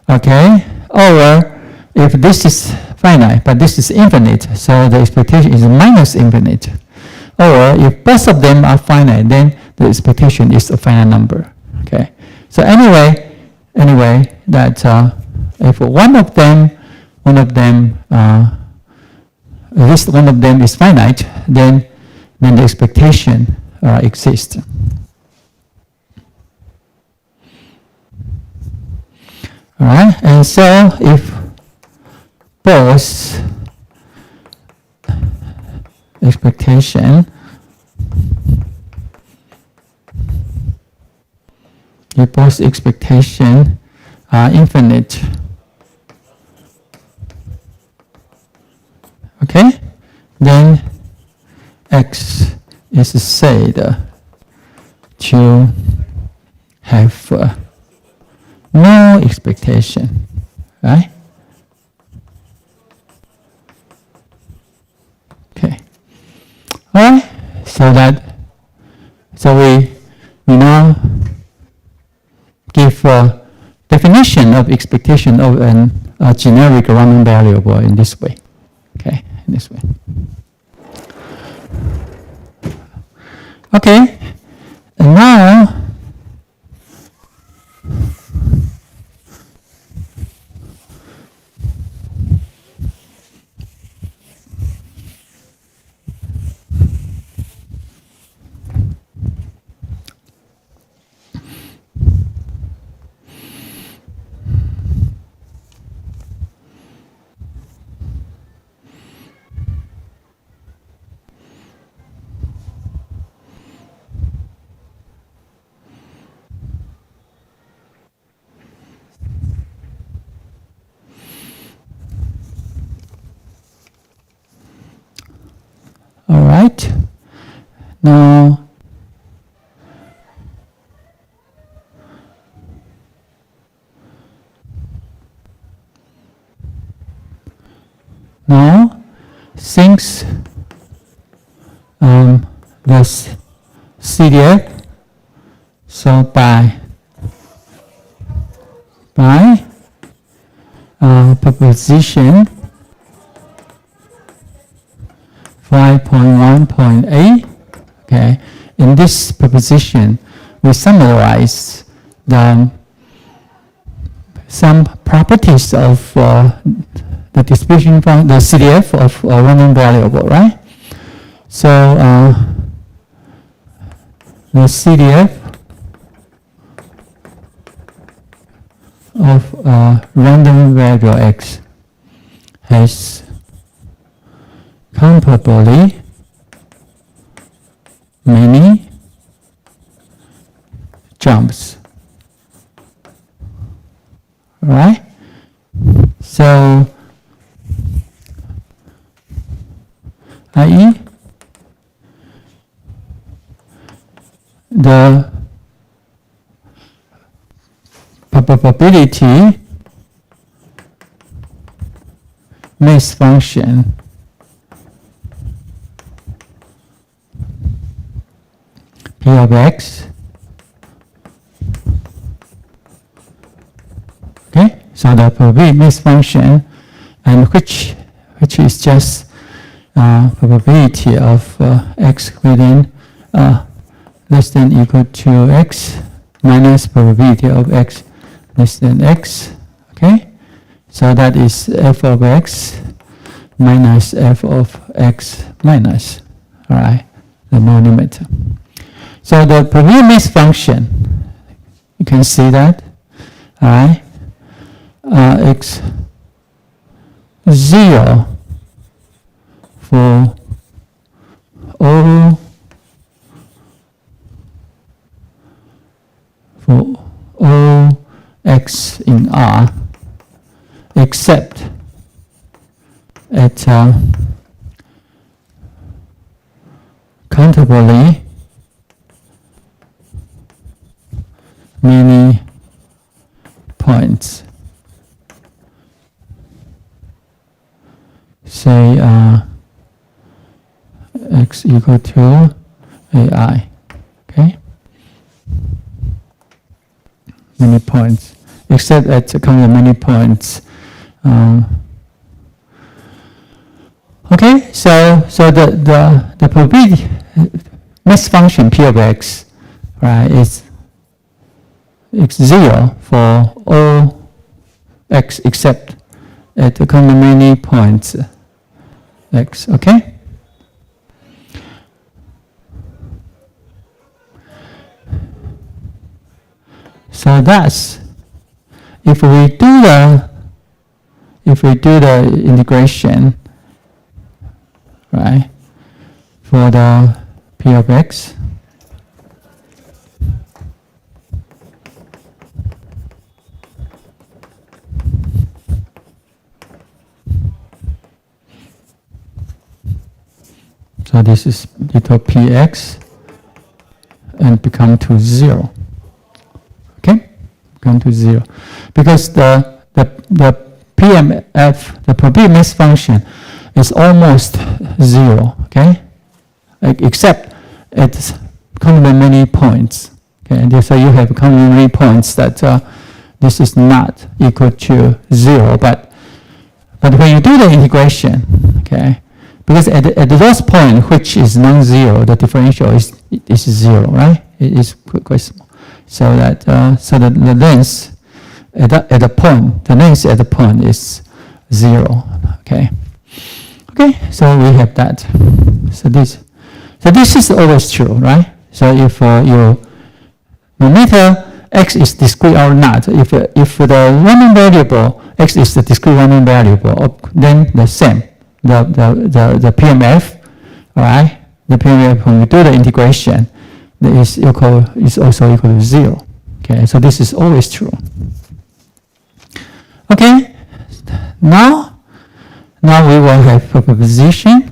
Okay, or if this is finite, but this is infinite, so the expectation is minus infinite. Or if both of them are finite, then the expectation is a finite number. Okay. So anyway, that if one of them, at least one of them is finite, then the expectation exists. All right. And so if both expectation are infinite, Okay, then X is said to have no expectation, right? Okay. All right. So we now give a definition of expectation of a generic random variable in this way. Okay, in this way. Okay, and now all right. Now, since this CDF, so by proposition 5.1.8, okay, in this proposition, we summarize some properties of the distribution function, the CDF of a random variable, right? So the CDF of a random variable X has comparably many jumps, right? So, i.e., the probability mass function P of X, okay, so the probability mass function, and which is just probability of X within less than equal to X minus probability of X less than X, okay? So that is f of X minus f of X minus, all right, the no limit. So the probability mass function, you can see that, all right, X0 for all X in R except at countably many points. Say X equal to AI, okay? Many points, except at kind of many points. Okay, so the probability mass function P of X, right, is X0 for all X except at the kind of many points X, okay? So thus, if we do the integration, right, for the P of X, So this is little px and become to 0. Okay? Become to 0. Because the PMF, the probability mass function, is almost 0. Okay? Except it's complementary points. Okay? And so you have complementary points that this is not equal to 0. But when you do the integration, okay, because at those points which is non-zero, the differential is 0, right? It is quite small. So that the length at the point, the length at the point is 0. Okay. Okay. So we have that. So this is always true, right? So if no matter x is discrete or not, if the random variable x is the discrete random variable, then the same. The PMF, all right? The PMF, when we do the integration, is also equal to 0. Okay, so this is always true. Okay, now we will have proposition.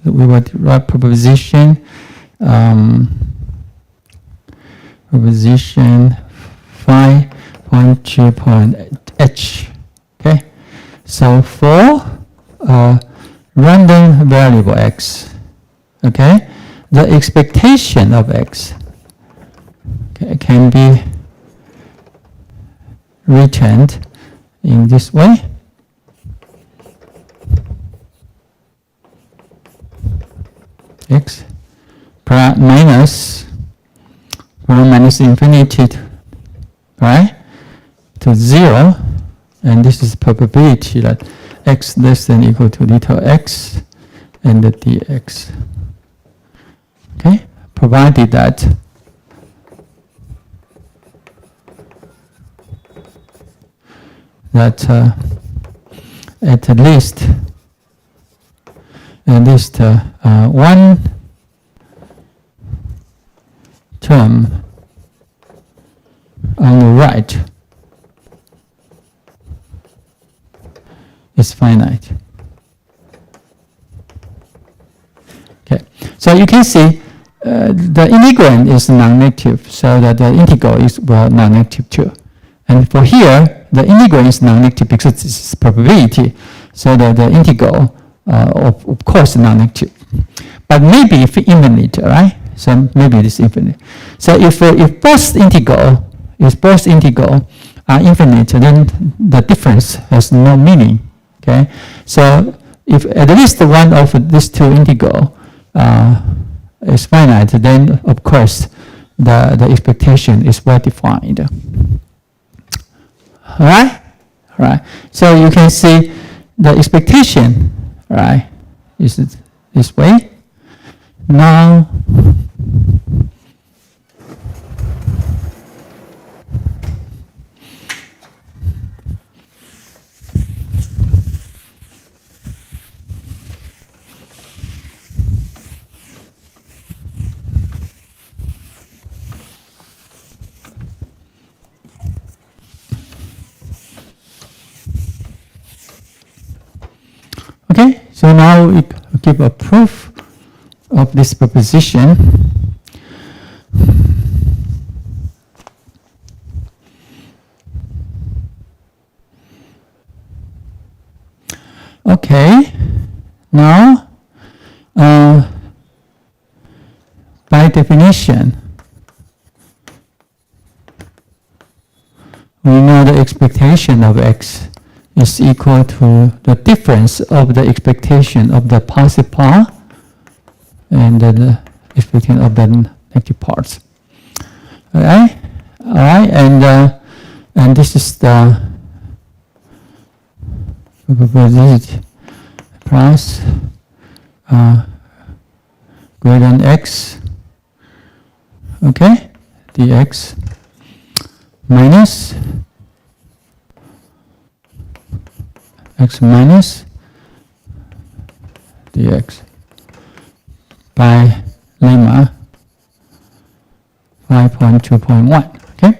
We will write proposition. Proposition 5.2.h. Okay. So for random variable x, okay, the expectation of x, okay, can be returned in this way. X minus infinity, right, to 0. And this is probability that x less than equal to little x and the dx. Okay, provided that at least one term on the right is finite. Okay, so you can see the integrand is non-negative, so that the integral is non-negative too. And for here, the integrand is non-negative because this is probability, so that the integral, of course, non-negative. But maybe if infinite, right? So maybe it is infinite. So if both integral are infinite, then the difference has no meaning. Okay, so if at least one of these two integral is finite, then of course the expectation is well defined. All right. So you can see the expectation, right, is this way. Now, okay, so now we give a proof of this proposition. Okay, now by definition, we know the expectation of x is equal to the difference of the expectation of the positive part and the expectation of the negative parts. All right, and this is the probability plus greater than x, okay, dx minus x minus dx by lemma 5.2.1. Okay,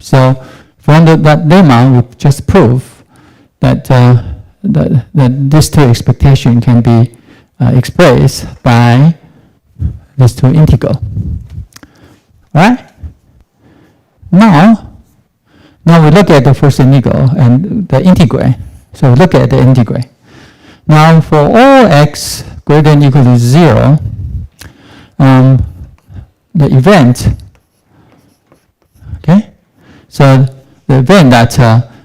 so from that lemma, we just prove that these two expectations can be expressed by these two integral. Right? Now we look at the first integral and the integrand. So we look at the integrand. Now for all x greater than or equal to 0, the event, okay? So the event that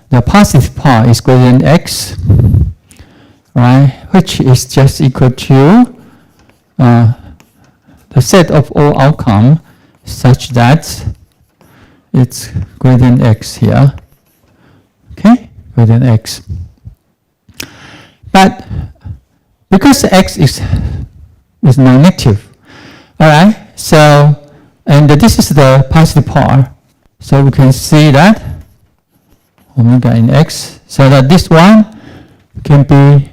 the positive part is greater than x, right? Which is just equal to the set of all outcome such that it's greater than x here, okay? Greater than x. But because x is non-negative, all right? So, and this is the positive part. So we can see that omega in x, so that this one can be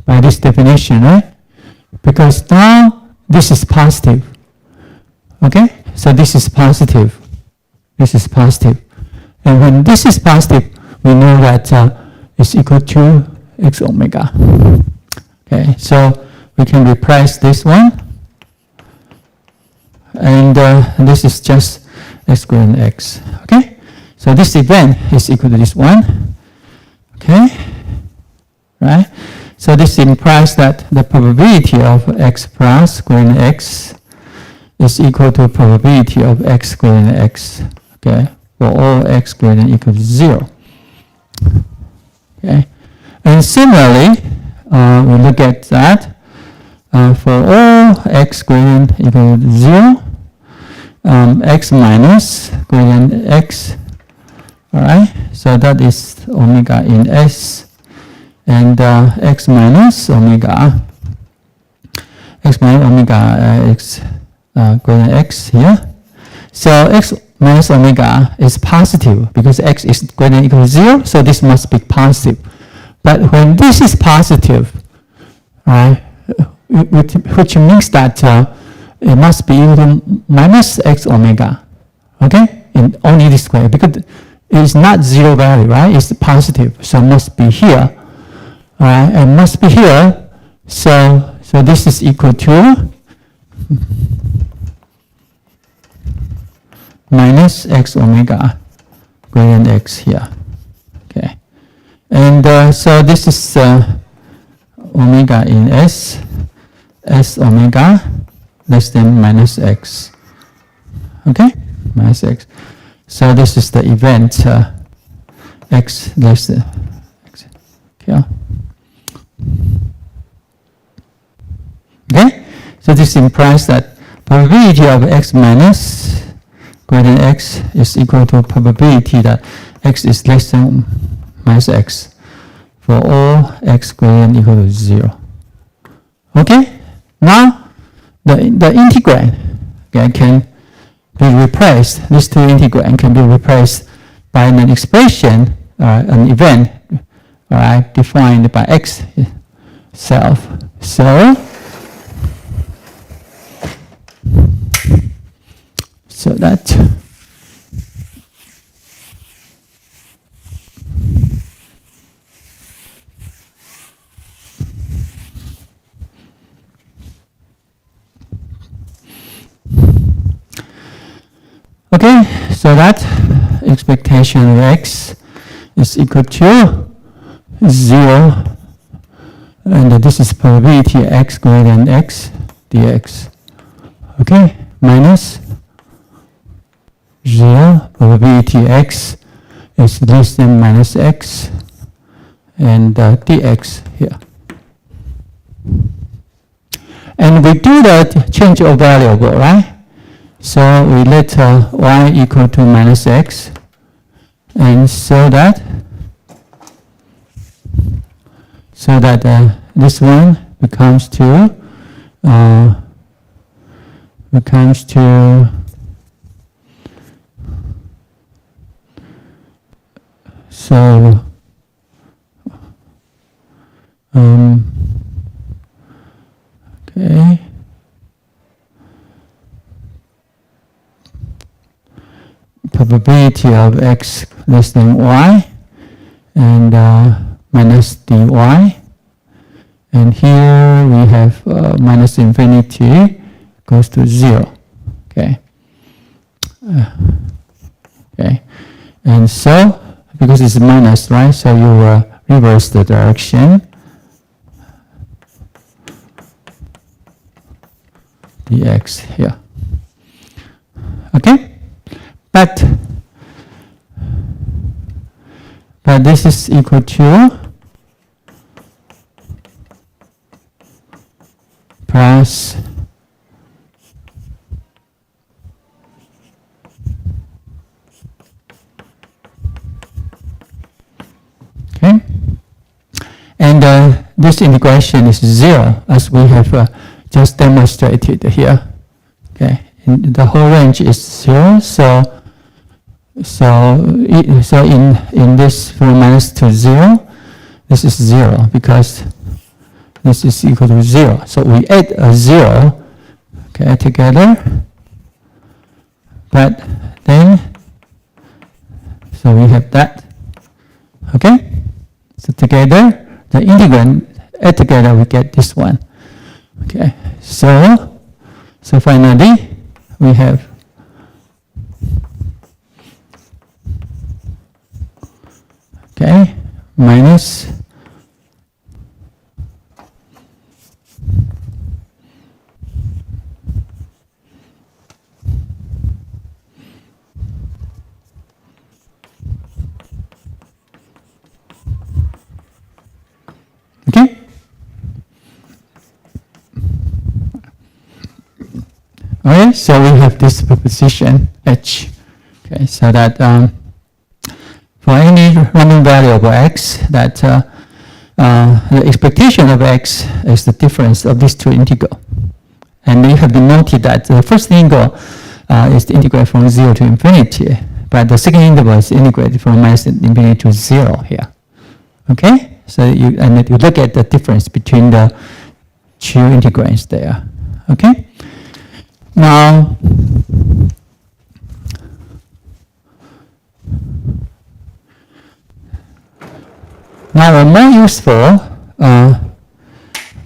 by this definition, right? Because now this is positive, okay? So this is positive. This is positive. And when this is positive, we know that it's equal to x omega. Okay, so we can replace this one. And this is just x greater than x. Okay, so this event is equal to this one. Okay, right? So this implies that the probability of x plus greater than x is equal to probability of x greater than x. Okay, for all x greater than or equal to 0. Okay, and similarly, we look at that for all x greater than or equal to 0, x minus greater than x. All right, so that is omega in s, and x minus omega, x greater than x here. So x minus omega is positive because x is greater than or equal to 0, so this must be positive. But when this is positive, right, which means that it must be equal to minus x omega, okay, in only this way, because it's not 0 value, right? It's positive, so it must be here, right? It must be here, so this is equal to minus x omega greater than x here, okay? And so this is omega in s, s omega less than minus x, okay? Minus x. So this is the event x less than x. Okay. Okay? So this implies that probability of x minus greater than x is equal to probability that x is less than minus x for all x greater than or equal to 0. Okay? Now, the integrand, okay, can be replaced. These two integrand can be replaced by an expression, an event, defined by x itself. So that okay, so that expectation of x is equal to 0, and this is probability x greater than x dx. Okay, minus 0, probability x is less than minus x, and dx here. And we do the change of variable, right? So we let y equal to minus x, and so that this one becomes to so okay. Probability of x less than y, and minus dy. And here we have minus infinity goes to 0. Okay. Okay. And so, because it's minus, right? So you will reverse the direction. Dx here. Okay? But this is equal to plus okay, and this integration is 0 as we have just demonstrated here. Okay, and the whole range is 0. So in this from minus to 0, this is 0 because this is equal to 0. So we add a 0, okay, together. But then, so we have that. Okay? So together, the integrand, add together, we get this one. Okay? So finally, we have okay, minus okay. Okay, so we have this proposition H. Okay, so that for any random variable x, that the expectation of x is the difference of these two integrals. And you have to note that the first integral is the integral from 0 to infinity, but the second interval is integrated from minus infinity to 0 here. Okay? So you look at the difference between the two integrands there. Okay? Now, a more useful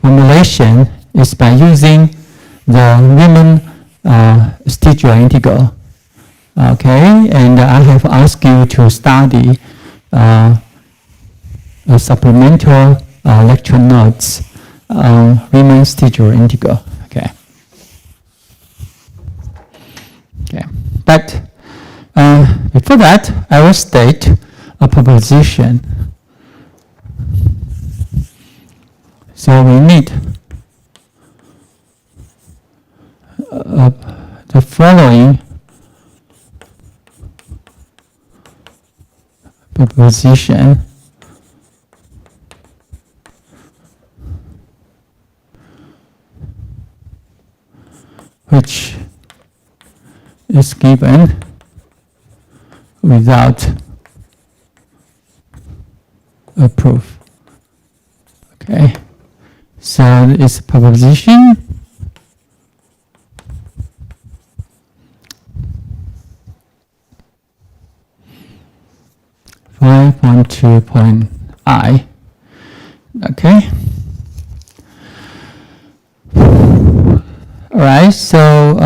formulation is by using the Riemann-Stiegler integral. Okay, and I have asked you to study a supplemental lecture notes on Riemann-Stiegler integral. Okay. Okay, but before that, I will state a proposition. So we need the following proposition which is given without a proof. Okay, so it's proposition I. Okay. All right. So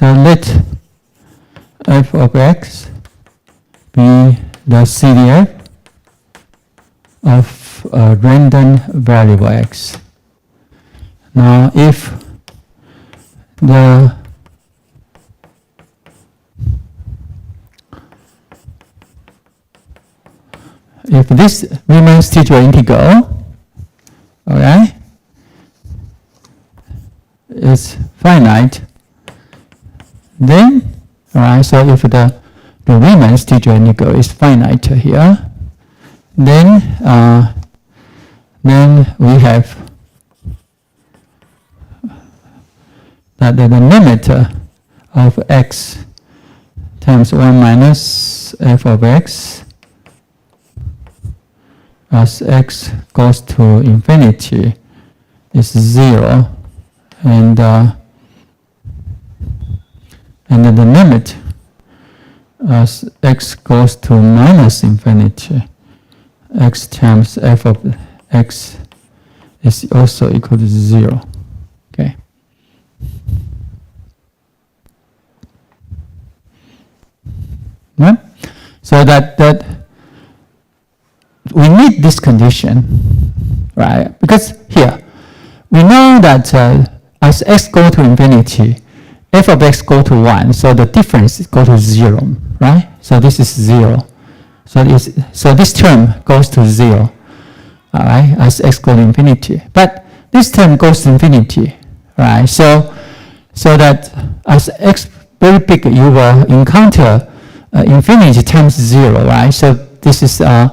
let f of x be the CDF of a random variable x. Now, if this Riemann-Stiegler integral, all right, is finite, then, all right, so if the Riemann-Stiegler integral is finite here, then we have that the limit of x times 1 minus f of x as x goes to infinity is 0, and the limit as x goes to minus infinity x times f of x is also equal to 0. Okay. Right? So that we need this condition, right? Because here we know that as x go to infinity, f of x go to 1, so the difference go to 0, right? So this is 0. So this term goes to 0, all right, as x goes to infinity. But this term goes to infinity, right? So that as x very big, you will encounter infinity times 0, right? So this is very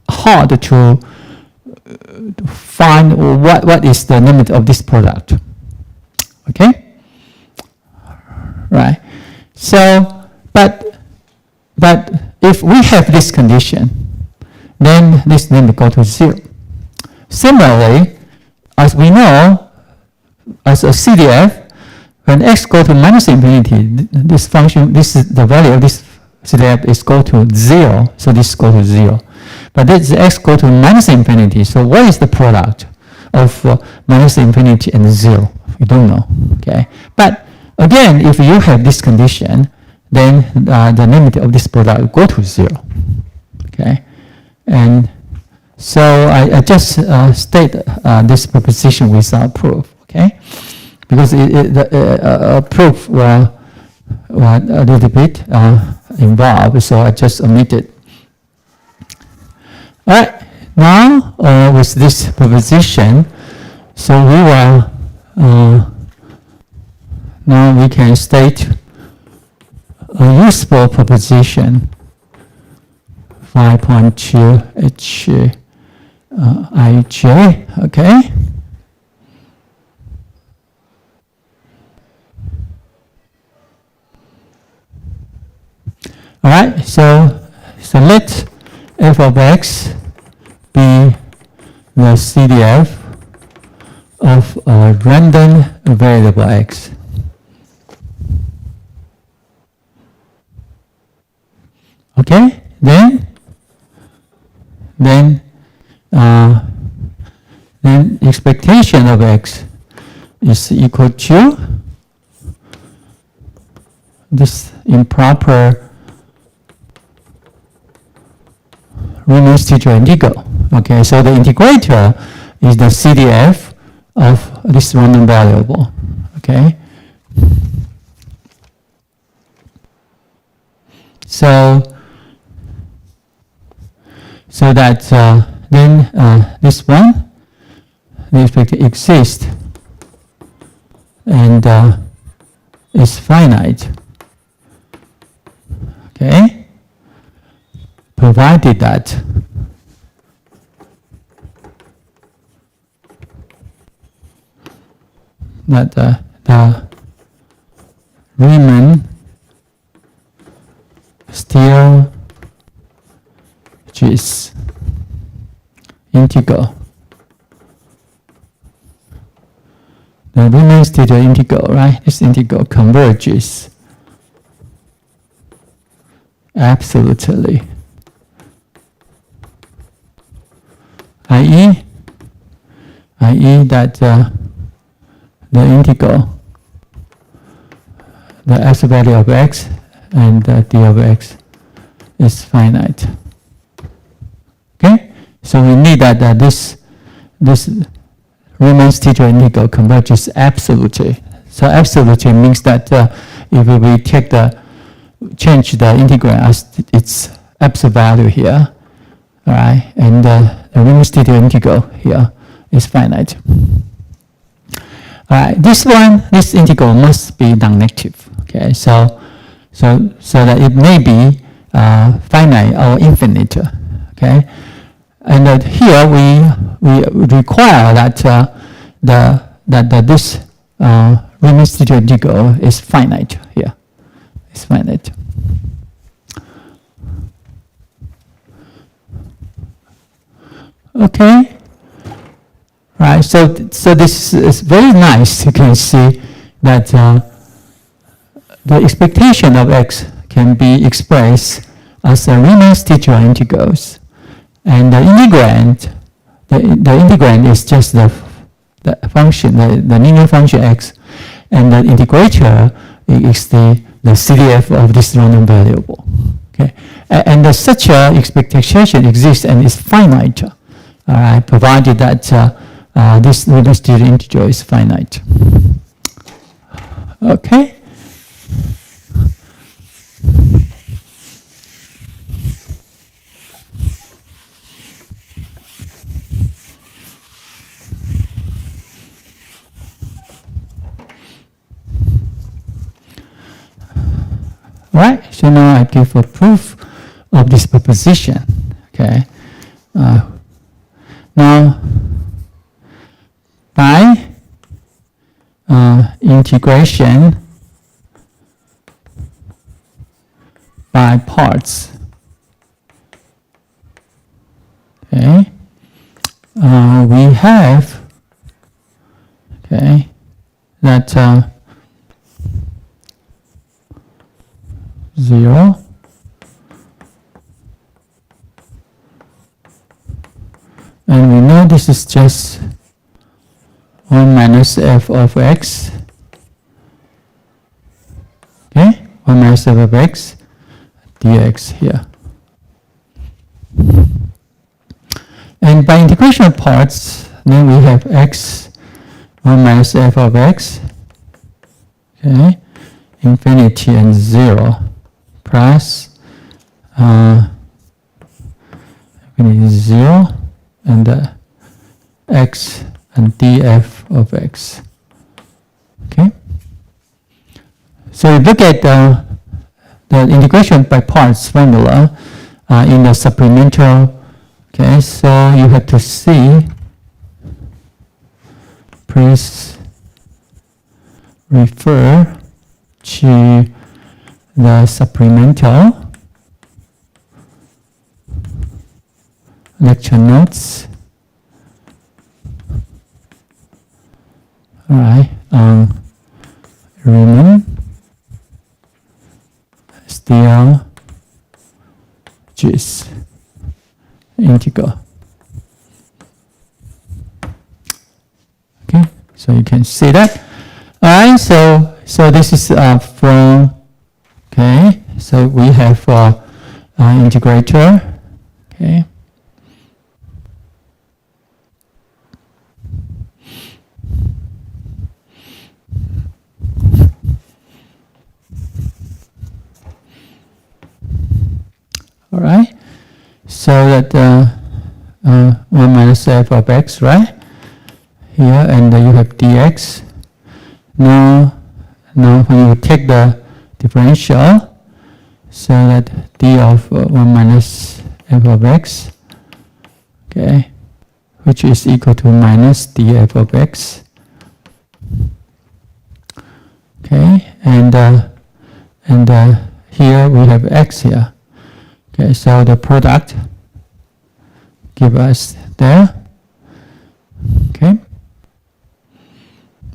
hard to find what is the limit of this product. Okay, right? So, but if we have this condition, then this limit go to 0. Similarly, as we know, as a CDF, when x go to minus infinity, this function, this is the value of this CDF is go to 0, so this go to 0. But this x go to minus infinity, so what is the product of minus infinity and 0? We don't know, okay? But again, if you have this condition, then the limit of this product go to 0, okay? And so I just state this proposition without proof, okay? Because the proof were a little bit involved, so I just omitted. All right, now with this proposition, so we will now we can state a useful proposition 5.2 Hij, okay? All right, so let f of x be the CDF of a random variable x. Okay, then expectation of x is equal to this improper Riemann-Stieltjes integral. Okay, so the integrator is the CDF of this random variable. Okay, so that then this one, the expected exists and is finite. Okay, provided that the Riemann-Stieltjes integral. The Riemann-Stieltjes integral, right? This integral converges absolutely, i.e. that the integral, the s value of x and the d of x is finite. Okay, so we need that this Riemann-Stieltjes integral converges absolutely. So absolutely means that if we change the integral as its absolute value here, all right, and the Riemann-Stieltjes integral here is finite. All right, this integral must be non-negative. Okay, so that it may be finite or infinite. Okay, and here we require that this Riemann-Stieltjes integral is finite here. It's finite. Okay. Right, so this is very nice. You can see that the expectation of x can be expressed as a Riemann integral integrals. And the integrand, the integrand is just the function, the linear function x, and the integrator is the CDF of this random variable. Okay, and such a expectation exists and is finite, provided that this Riemann integral is finite. Okay. Right, so now I give a proof of this proposition. Okay, now by integration by parts, okay, we have, okay, that 0 and we know this is just 1 minus f of x, okay, 1 minus f of x dx here. And by integration of parts, then we have x 1 minus f of x, okay, infinity and 0 plus infinity 0 and x and df of x. Okay. So look at the integration by parts formula in the supplemental. Okay, so you have to see. Please refer to the supplemental lecture notes. All right, Riemann still just integral. Okay, so you can see that. All right, so this is from, okay, so we have integrator, okay. All right, so that 1 minus f of x, right? Here, and you have dx. Now when you take the differential, so that d of 1 minus f of x, okay, which is equal to minus df of x. Okay, and here we have x here. Okay, so the product give us there. Okay,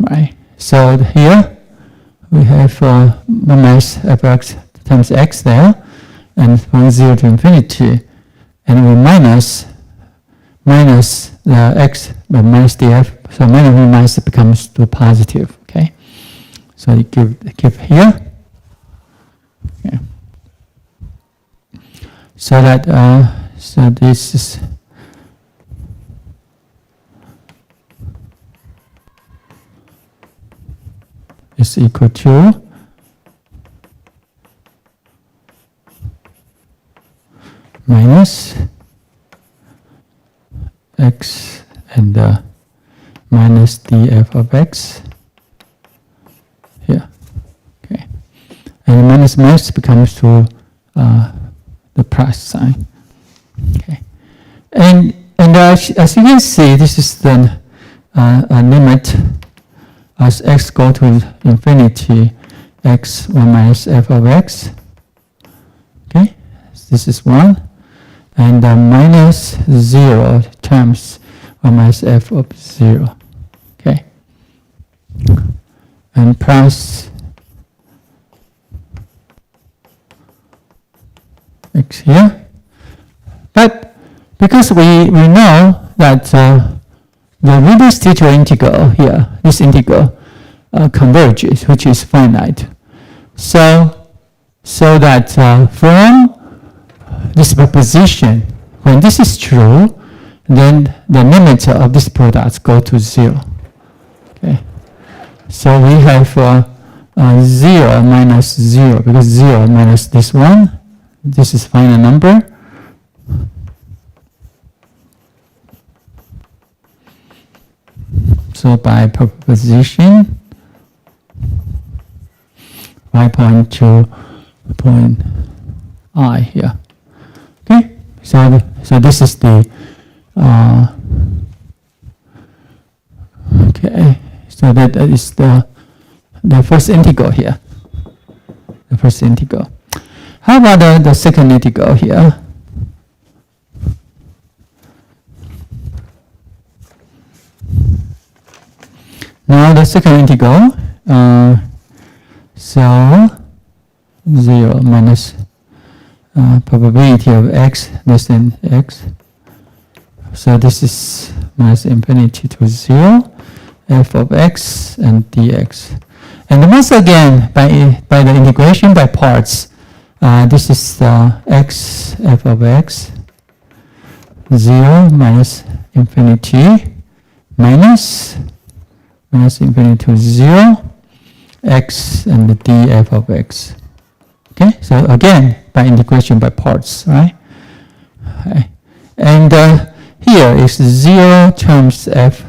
right. So here we have 1 minus fx times x there, and from 0 to infinity, and we minus the x by minus df. So minus becomes to positive. Okay, so you give here. Okay. So that so this is equal to minus x and minus df of x here. Okay, and minus becomes to the plus sign. Okay, and as you can see, this is the limit as x go to infinity, x 1 minus f of x. Okay, this is 1, and minus 0 times 1 minus f of 0. Okay, and plus x here. But because we know that the reduced teacher integral here, this integral, converges, which is finite. So that from this proposition, when this is true, then the limit of this product go to 0. Okay. So we have 0 minus 0, because 0 minus this one, this is final number. So by proposition, 5.2 point I here. Okay, so this is the okay. So that is the first integral here. The first integral. How about the second integral here? Now the second integral, so 0 minus probability of x less than x. So this is minus infinity to 0, f of x and dx. And once again, by the integration by parts, this is x, f of x, 0 minus infinity minus infinity to 0, x and the df of x. Okay, so again, by integration by parts, right? Okay. And here is 0 times f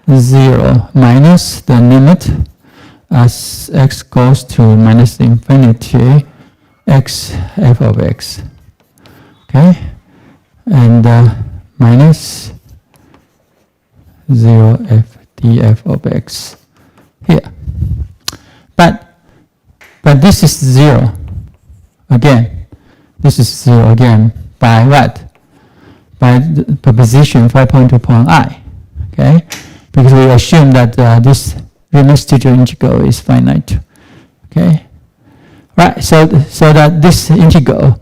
0 minus the limit as x goes to minus infinity, x f of x. Okay, and minus 0 f df of x here. But this is 0 again. This is 0 again by what? By the proposition 5.2 point I. Okay, because we assume that this reduced teacher integral is finite. Okay, right. So that this integral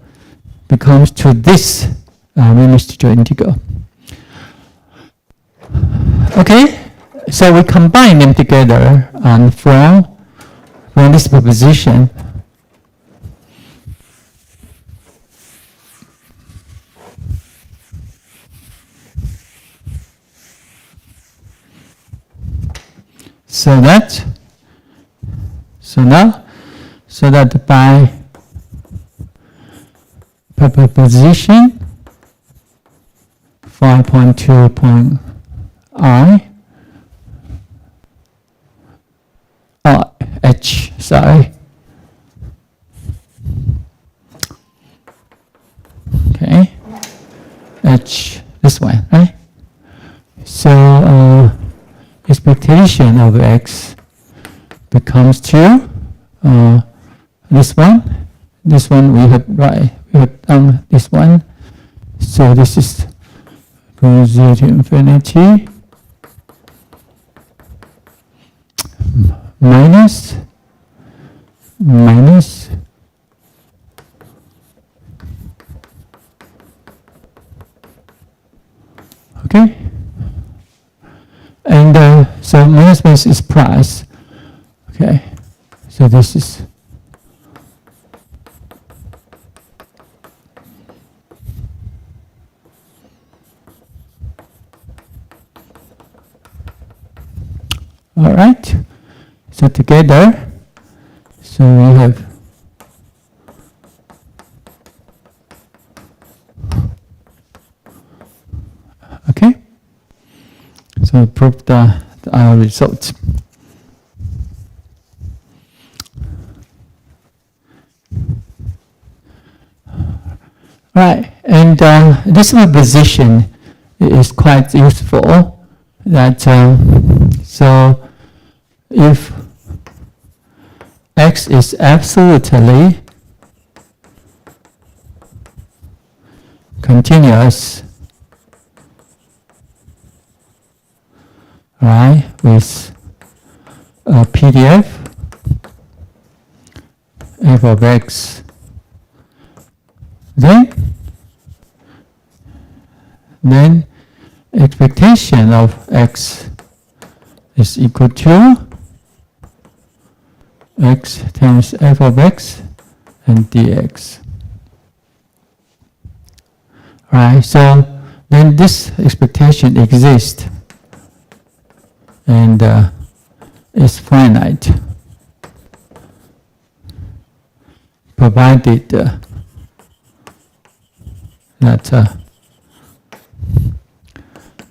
becomes to this reduced teacher integral. Okay. So we combine them together and from this proposition, so that by proposition 5.2 point I H, sorry. Okay, H, this one, right? So expectation of x becomes to this one. This one we have done this one. So this is goes 0 to infinity. Minus okay, and so minus is plus. Okay, so this is all right. So together, so we have okay. So prove our results. Right, and this proposition is quite useful. That so if x is absolutely continuous, right, with a PDF f of x then expectation of x is equal to x times f of x and dx. Right, so then this expectation exists and is finite, provided that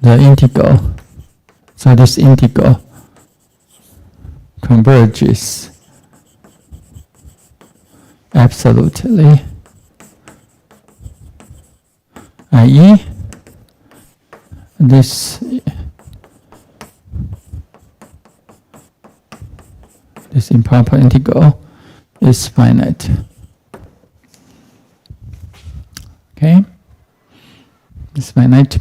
the integral, so this integral converges absolutely, i.e. this improper integral is finite. Okay, it's finite.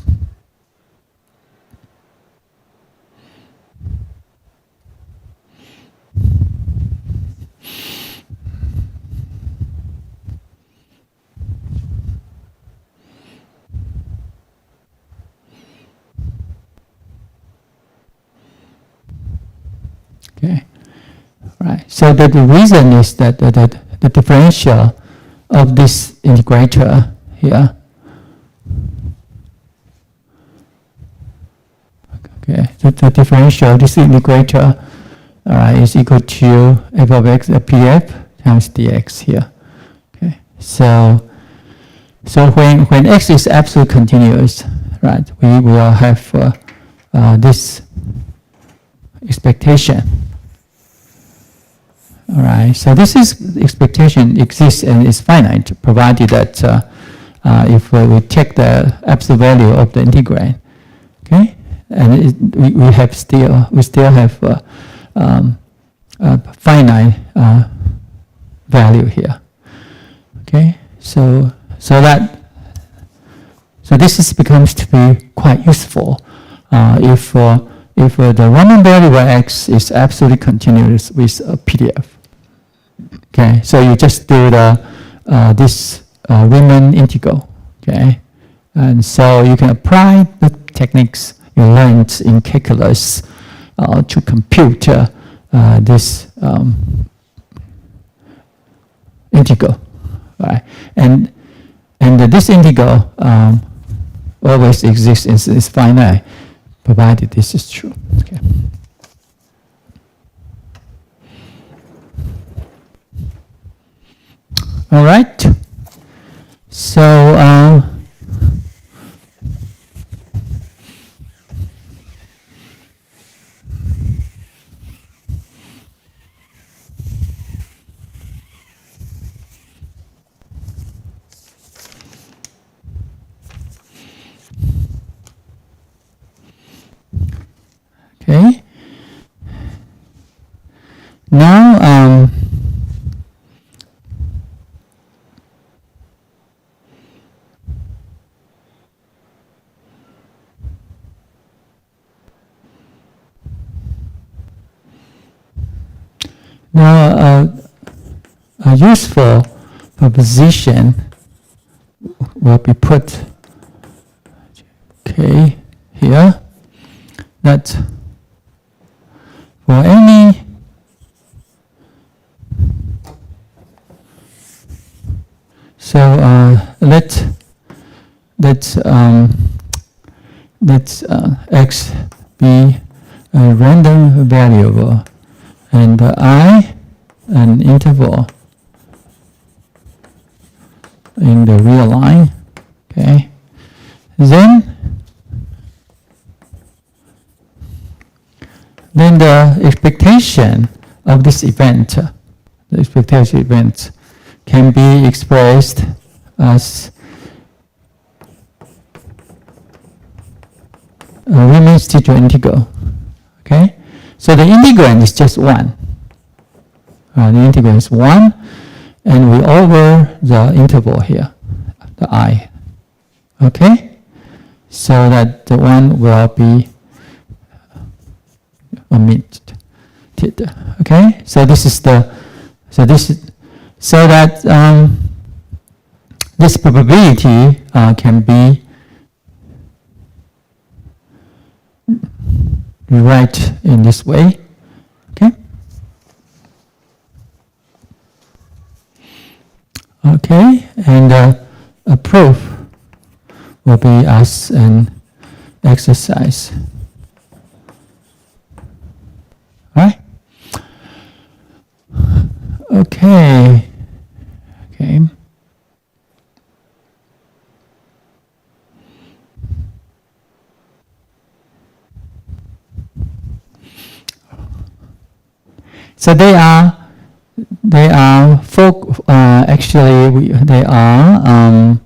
Okay, right. So the reason is that the differential of this integrator here, okay, the differential of this integrator is equal to f of x pf times dx here. Okay, so when x is absolutely continuous, right, we will have this expectation. All right, so this expectation exists and is finite, provided that if we take the absolute value of the integrand, okay, and we still have a finite value here. Okay, so this becomes to be quite useful if the Raman variable x is absolutely continuous with a PDF. Okay, so you just do this Riemann integral. Okay, and so you can apply the techniques you learned in calculus to compute this integral, right? And this integral always exists and is finite, provided this is true. Okay. All right. So okay. Now a useful proposition will be put, okay, here, that for any let x be a random variable and I an interval in the real line. Okay, then the expectation of this event, the expectation event, can be expressed as a Riemann's integral. Okay, so the integrand is just 1. The integrand is 1, and we over the interval here, the I. Okay, so that the 1 will be omitted. Okay, so this is the this probability can be rewrite in this way. Okay. Okay, and a proof will be as an exercise. Right? Okay. Okay. So they are actually they are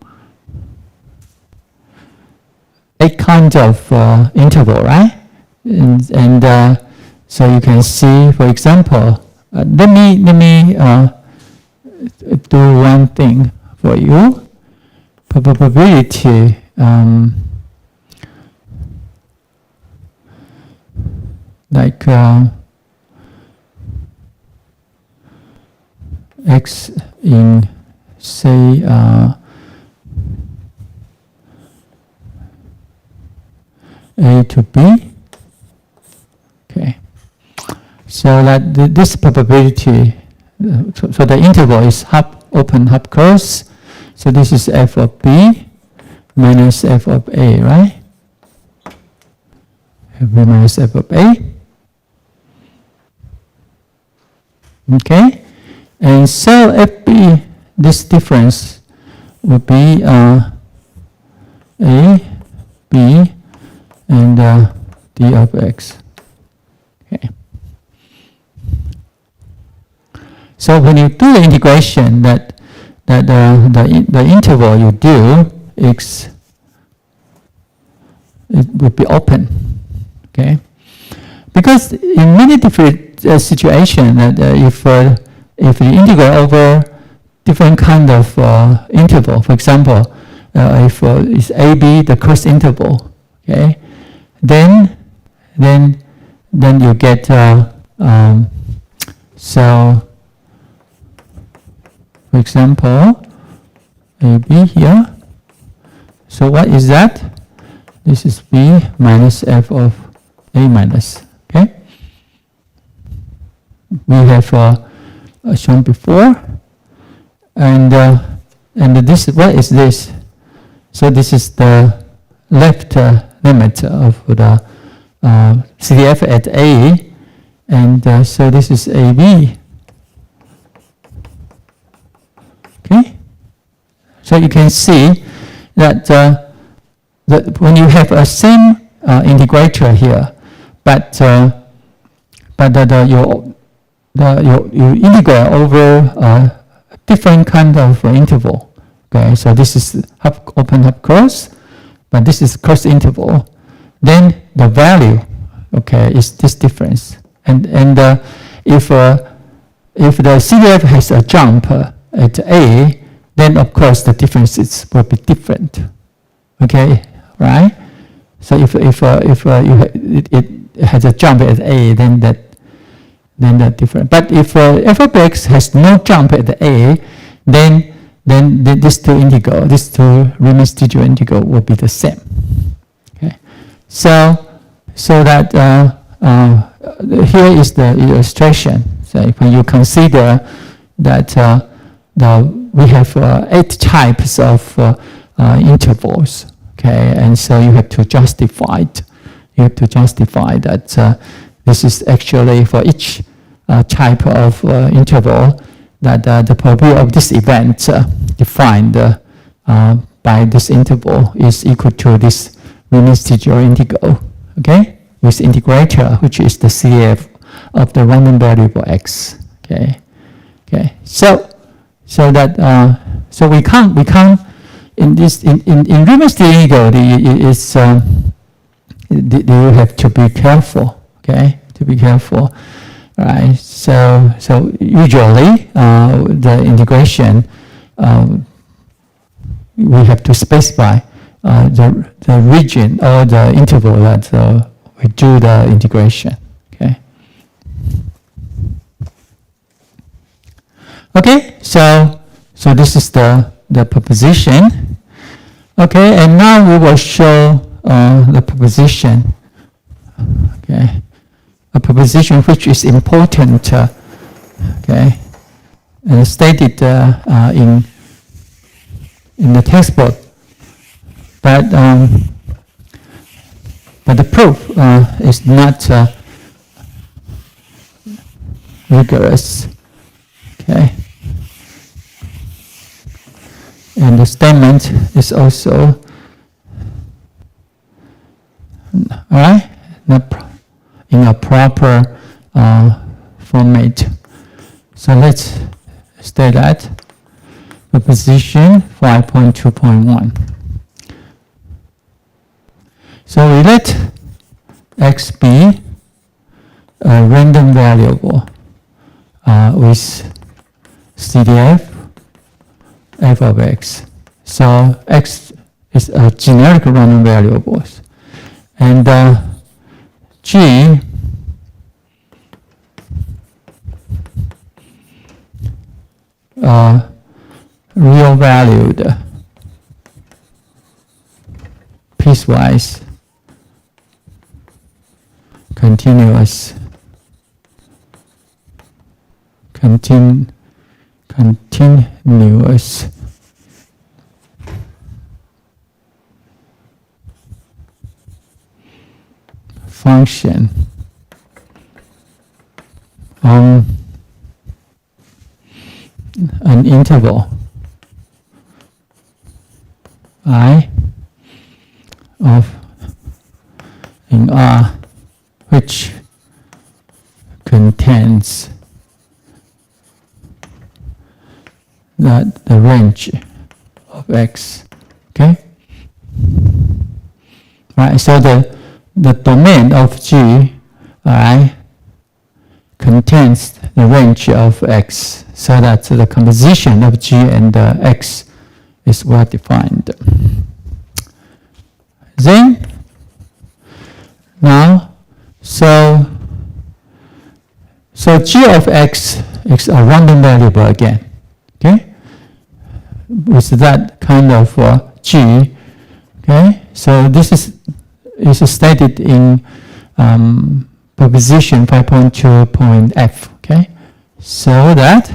8 kinds of interval, right? And so you can see, for example, let me do one thing for you. Probability like x in say A to B. Okay, so that this probability, so the interval is half open, half closed. So this is f of B minus f of A, right? F B minus f of A. Okay, and so FB, this difference would be A, B, and d of x. Okay. So when you do the integration, that the interval you do x, it would be open. Okay, because in many different situations, that if you integrate over different kind of interval, for example, if it's AB the cross interval, okay, then you get so for example AB here. So what is that? This is B minus f of A minus. Okay, we have shown before, and this, what is this? So this is the left limit of the CDF at A, and so this is AB. Okay, so you can see that that when you have a same integrator here, but you integrate over different kind of interval. Okay, so this is half open, half closed, but this is closed interval. Then the value, okay, is this difference. And if the CDF has a jump at A, then of course the differences will be different. Okay, right? So if it has a jump at A, then that different. But if f of x has no jump at A, then these two integral, these two Riemann-Stieltjes integral will be the same. Okay, so that here is the illustration. So when you consider that we have 8 types of intervals. Okay, and so you have to justify it. You have to justify that this is actually for each type of interval, that the probability of this event defined by this interval is equal to this Riemann-Stieltjes integral. Okay, with integrator, which is the CF of the random variable x. Okay, okay. So that so we can't in this in Riemann-Stieltjes integral you have to be careful. Okay, to be careful. Right. So usually the integration we have to specify the region or the interval that we do the integration. Okay. Okay. So this is the the proposition. Okay, and now we will show the proposition. Okay, a proposition which is important. Okay, and stated in the textbook, but the proof is not rigorous. Okay, and the statement is also all right, in a proper format. So let's state that proposition 5.2.1. So we let x be a random variable with CDF f of x. So x is a generic random variable, and g real valued piecewise continuous function on an interval I of in R which contains the range of x. Okay, right. So the domain of G contains the range of x, so that the composition of G and x is well defined. Then now, so G of x is a random variable again. Okay, with that kind of G. Okay, so this is stated in proposition 5.2.f. Okay, so that,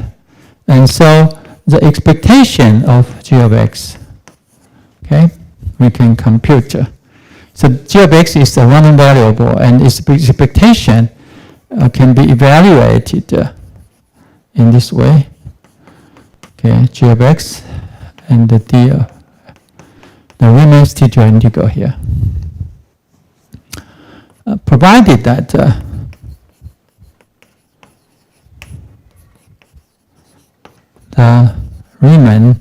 and so the expectation of G of x, okay, we can compute. So G of x is a random variable, and its expectation can be evaluated in this way. Okay, G of x and the Riemann's tetrah integral here. Provided that the Riemann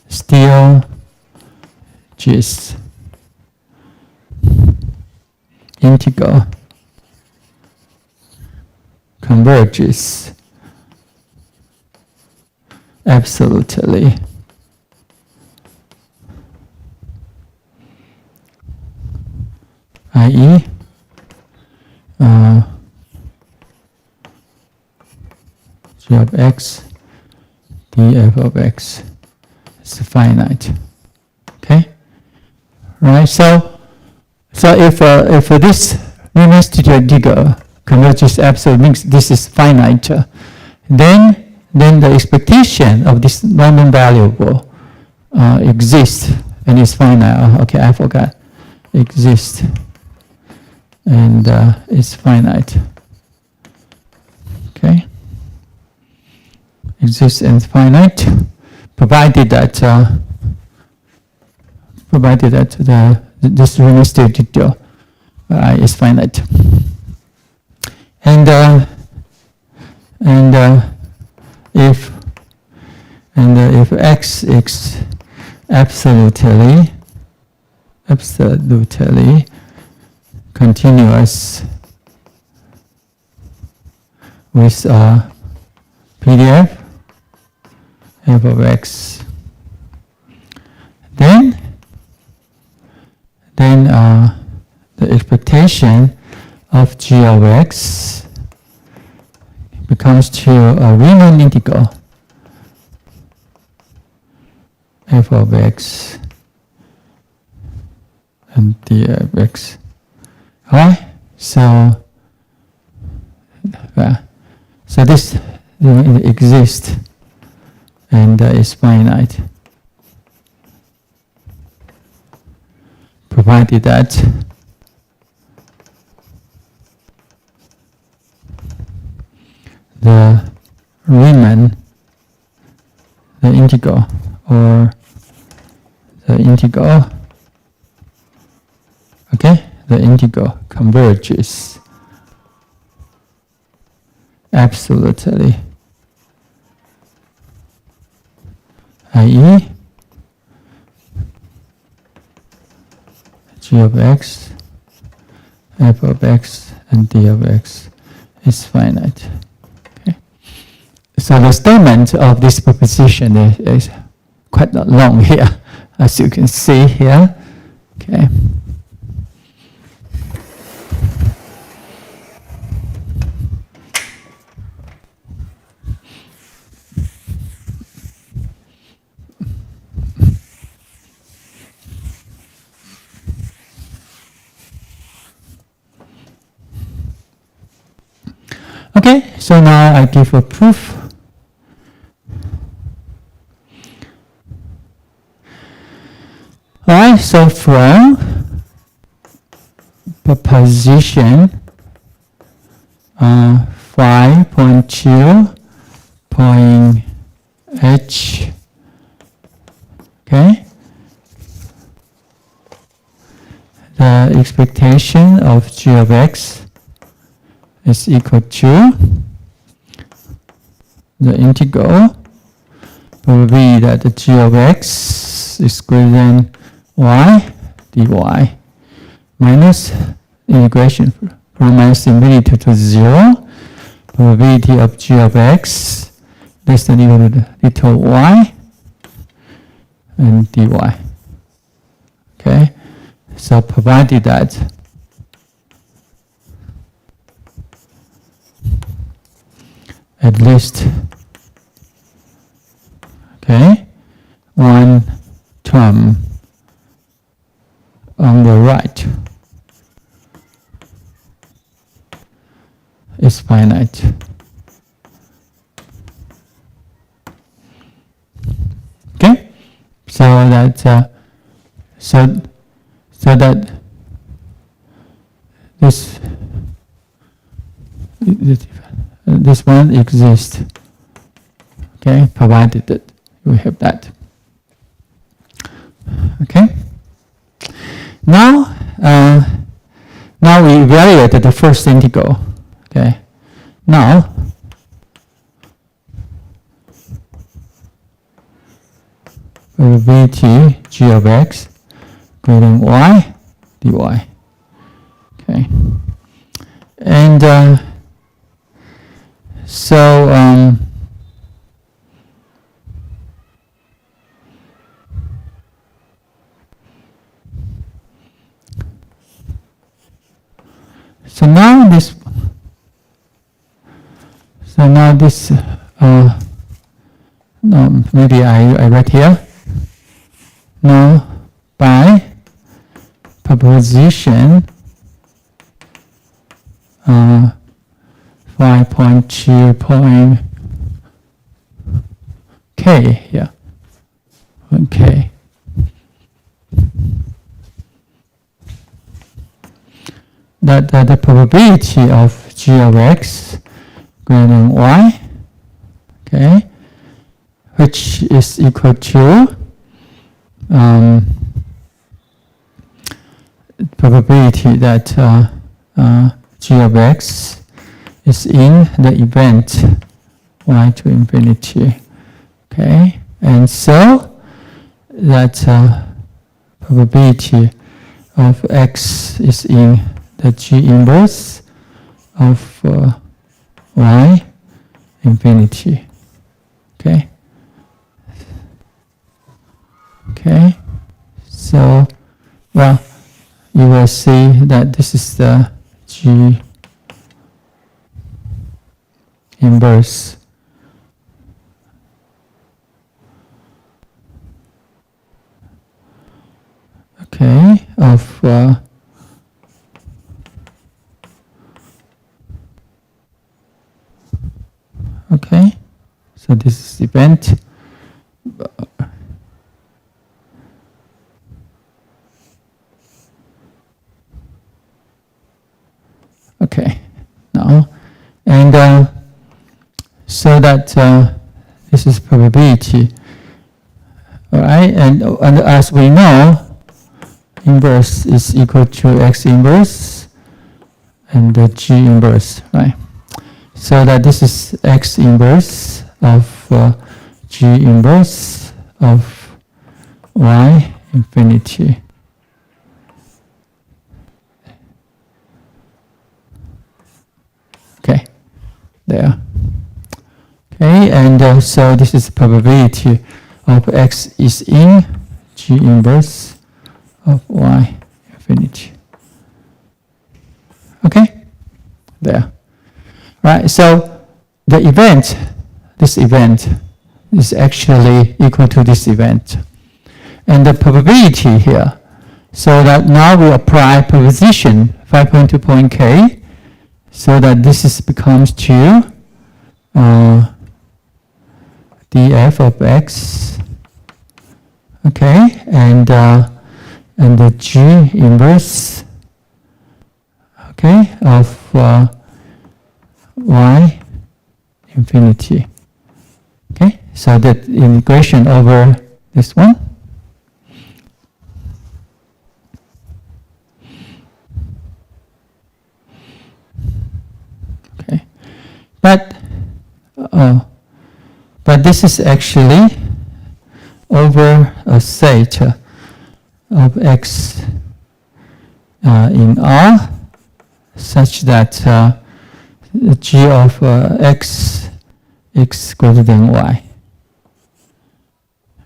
still G's integral converges absolutely i.e. G of x df of x is finite. Okay, right? So if this Riemann's tetrah integral converges absolutely, means this is finite, then the expectation of this random variable exists and is finite. Okay, I forgot. Exists and is finite. Okay, exists and finite, provided that this Riemann's tetrah integral is finite, and if x is absolutely continuous with PDF f of x, then the expectation of G of x becomes to a Riemann integral f of x and d of x. Alright, so this exists and is finite, provided that the Riemann, the integral, or the integral, okay, the integral converges absolutely, i.e. g of x, f of x, and d of x is finite. Okay. So the statement of this proposition is quite long here, as you can see here. Okay. Okay, so now I give a proof. Alright, so from proposition 5.2 point H, okay, the expectation of g of x is equal to the integral will be that the g of x is greater than y dy minus integration from minus infinity to 0, probability of g of x less than equal to little y and dy. Okay, so provided that at least, okay, one term on the right is finite. Okay, so that that this one exists. Okay, provided that we have that. Okay. Now we evaluate the first integral. Okay. Now probability g of x greater than y dy. Okay. And so now this no, maybe I write here. Now by proposition 5.2 point k here. Okay. That the probability of g of x greater than y, okay, which is equal to probability that g of x is in the event y to infinity. Okay, and so that probability of x is in the g inverse of y infinity. Okay. Okay. So, well, you will see that this is the g inverse okay, of okay, so this is event. Okay, now, and so that this is probability. All right, and as we know, inverse is equal to x inverse and the g inverse, right? So that this is x inverse of g inverse of y infinity. Okay, there. Okay, and so this is probability of x is in g inverse of y infinity. Okay, there. Right, so the event, this event, is actually equal to this event. And the probability here, so that now we apply proposition 5.2 point k, so that this is becomes to df of x, okay, and the g inverse, okay, of y infinity. Okay, so that integration over this one. Okay, but this is actually over a set of x in R, such that the g of x greater than y.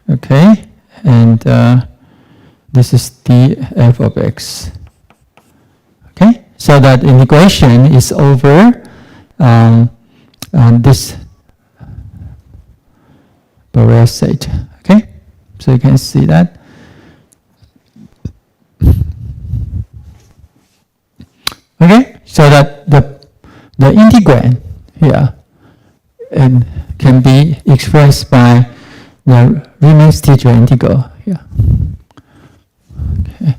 Okay, and this is df of x. Okay, so that integration is over this Borel set. Okay, so you can see that. Okay, so that the integrand here and can be expressed by the Riemann-Stieltjes integral here. Okay,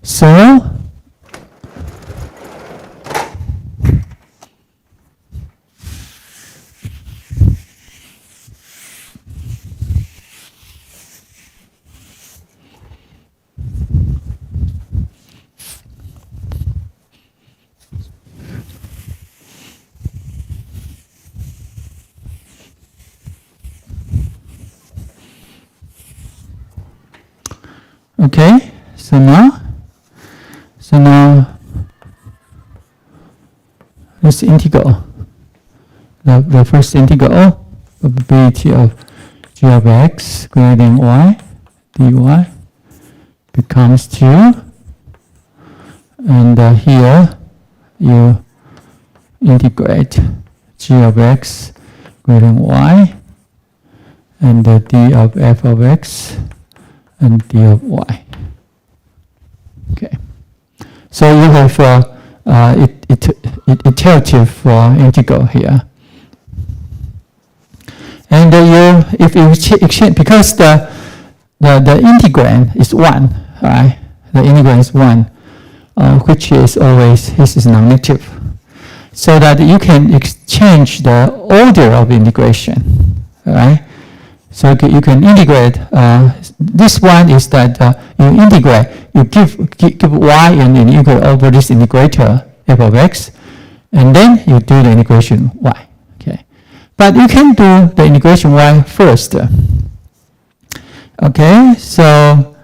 so okay, so now this integral, the first integral, probability of g of x greater than y dy becomes 2, and here you integrate g of x greater than y and the d of f of x and d of y. Okay, so you have iterative integral here, and if you exchange, because the integrand is 1, right? The integrand is 1, which is always, this is non-negative, so that you can exchange the order of integration, right? So you can integrate. This one is that you integrate. You give y and integrate over this integrator f of x, and then you do the integration y. Okay, but you can do the integration y first. Okay, so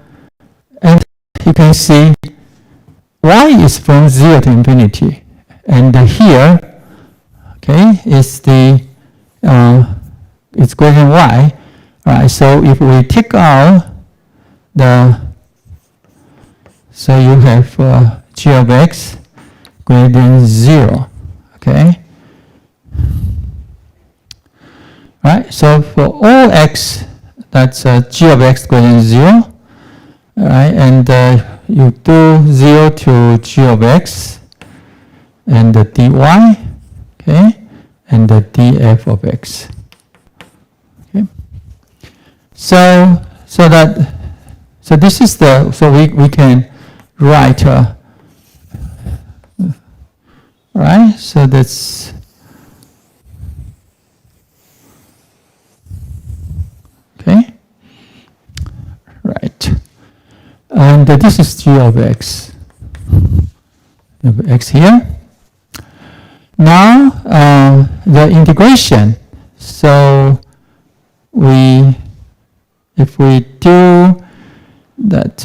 and you can see y is from 0 to infinity, and here, okay, is the it's greater than y. Right, so if we take out so you have g of x greater than 0, okay? Right, so for all x, that's g of x greater than 0, right? And you do 0 to g of x and the dy, okay, and the df of x. Okay. So this is the, so we can write, right? So that's, okay, right. And this is g of x here. Now the integration. So if we do that,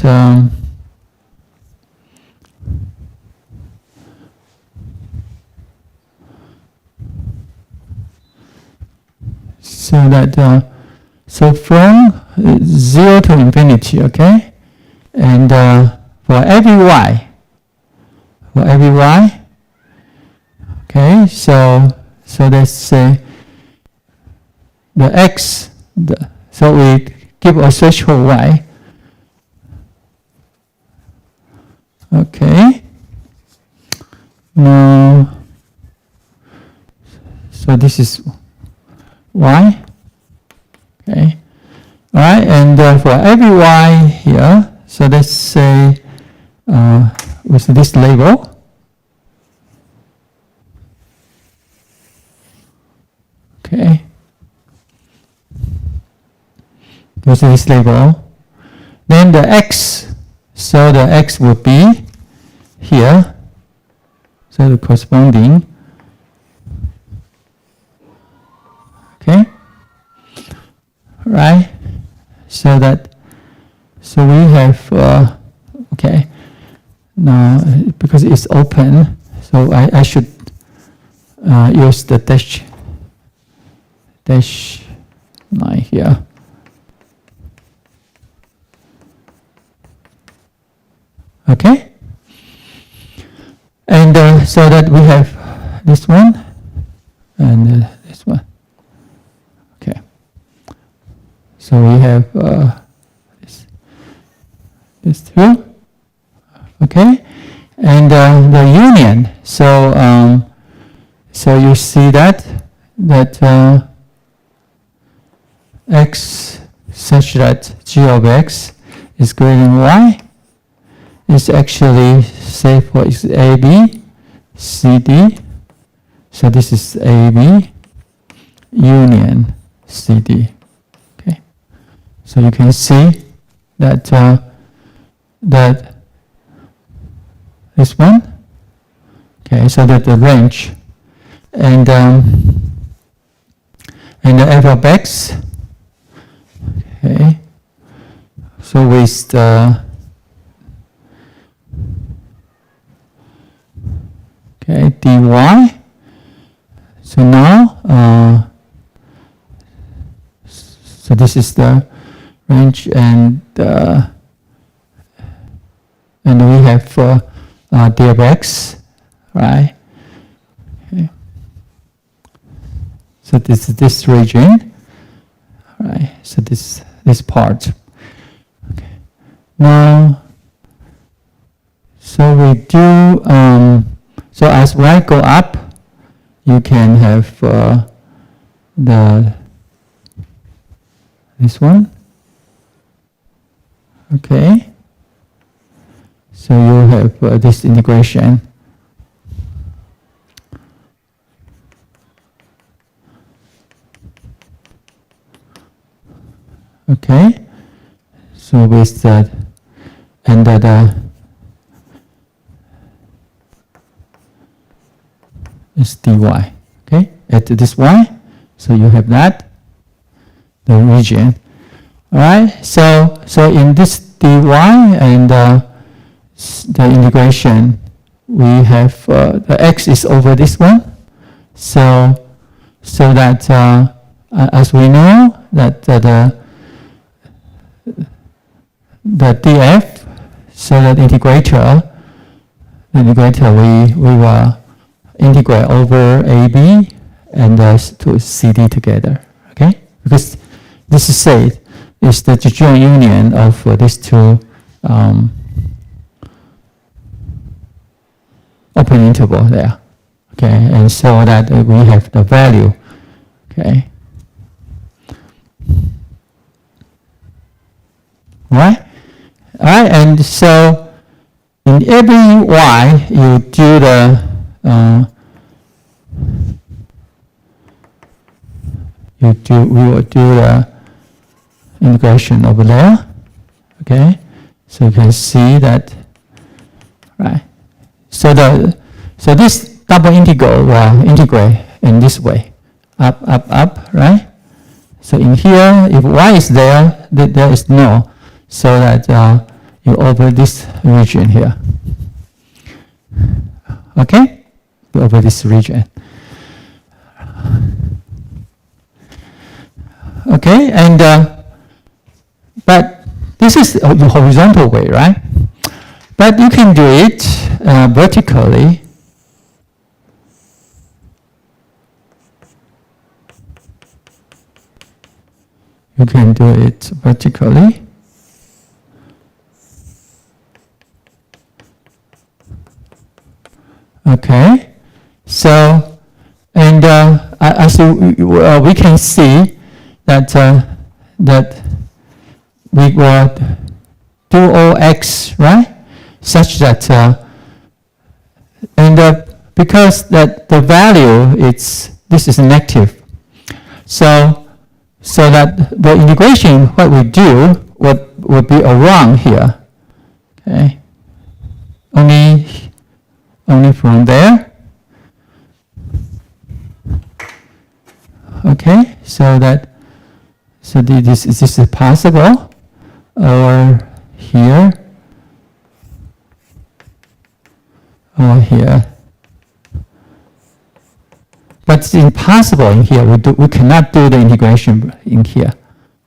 so that so from 0 to infinity, okay, and for every y, okay, so let's say the x, so we give a threshold y, okay. Now, so this is y, okay, all right, and for every y here, so let's say with this label, okay, with this label, then the x, so the x will be here, so the corresponding, okay, right, so that, so we have, okay, now because it's open, so I should use the dash line here. Okay, and so that we have this one and this one. Okay, so we have this two. Okay, and the union. So so you see that x such that g of x is greater than y is actually, say for it's AB, CD. So this is AB union CD. Okay, so you can see that that this one. Okay, so that the range and the f of x. Okay, so with the okay dy. So now so this is the range and we have d of x, right? Okay. So this is this region, right? So this part. Okay. Now, so we do. So as y go up, you can have this one. Okay. So you have this integration. Okay. So with that, and that is dy. Okay. At this y, so you have that the region. All right. So in this dy and the integration, we have the x is over this one, so that as we know that the df, so that integrator we will integrate over AB and to CD together. Okay, because this is said is the joint union of these two. open interval there. Okay, and so that we have the value. Okay. Right? Alright, and so in every y, you do the we will do the integration over there. Okay, so you can see that, right? So this double integral will integrate in this way, up, up, up, right? So in here, if y is there, there is no, so that you over this region here. Okay, over this region. Okay, and but this is the horizontal way, right? But you can do it vertically. You can do it vertically. Okay, so, and as we can see that that we will do all x, right? Such that, and because that the value this is negative, so that the integration what we do would be around here, okay? Only from there. Okay, so this is possible, or here, or here. But it's impossible in here. We cannot do the integration in here.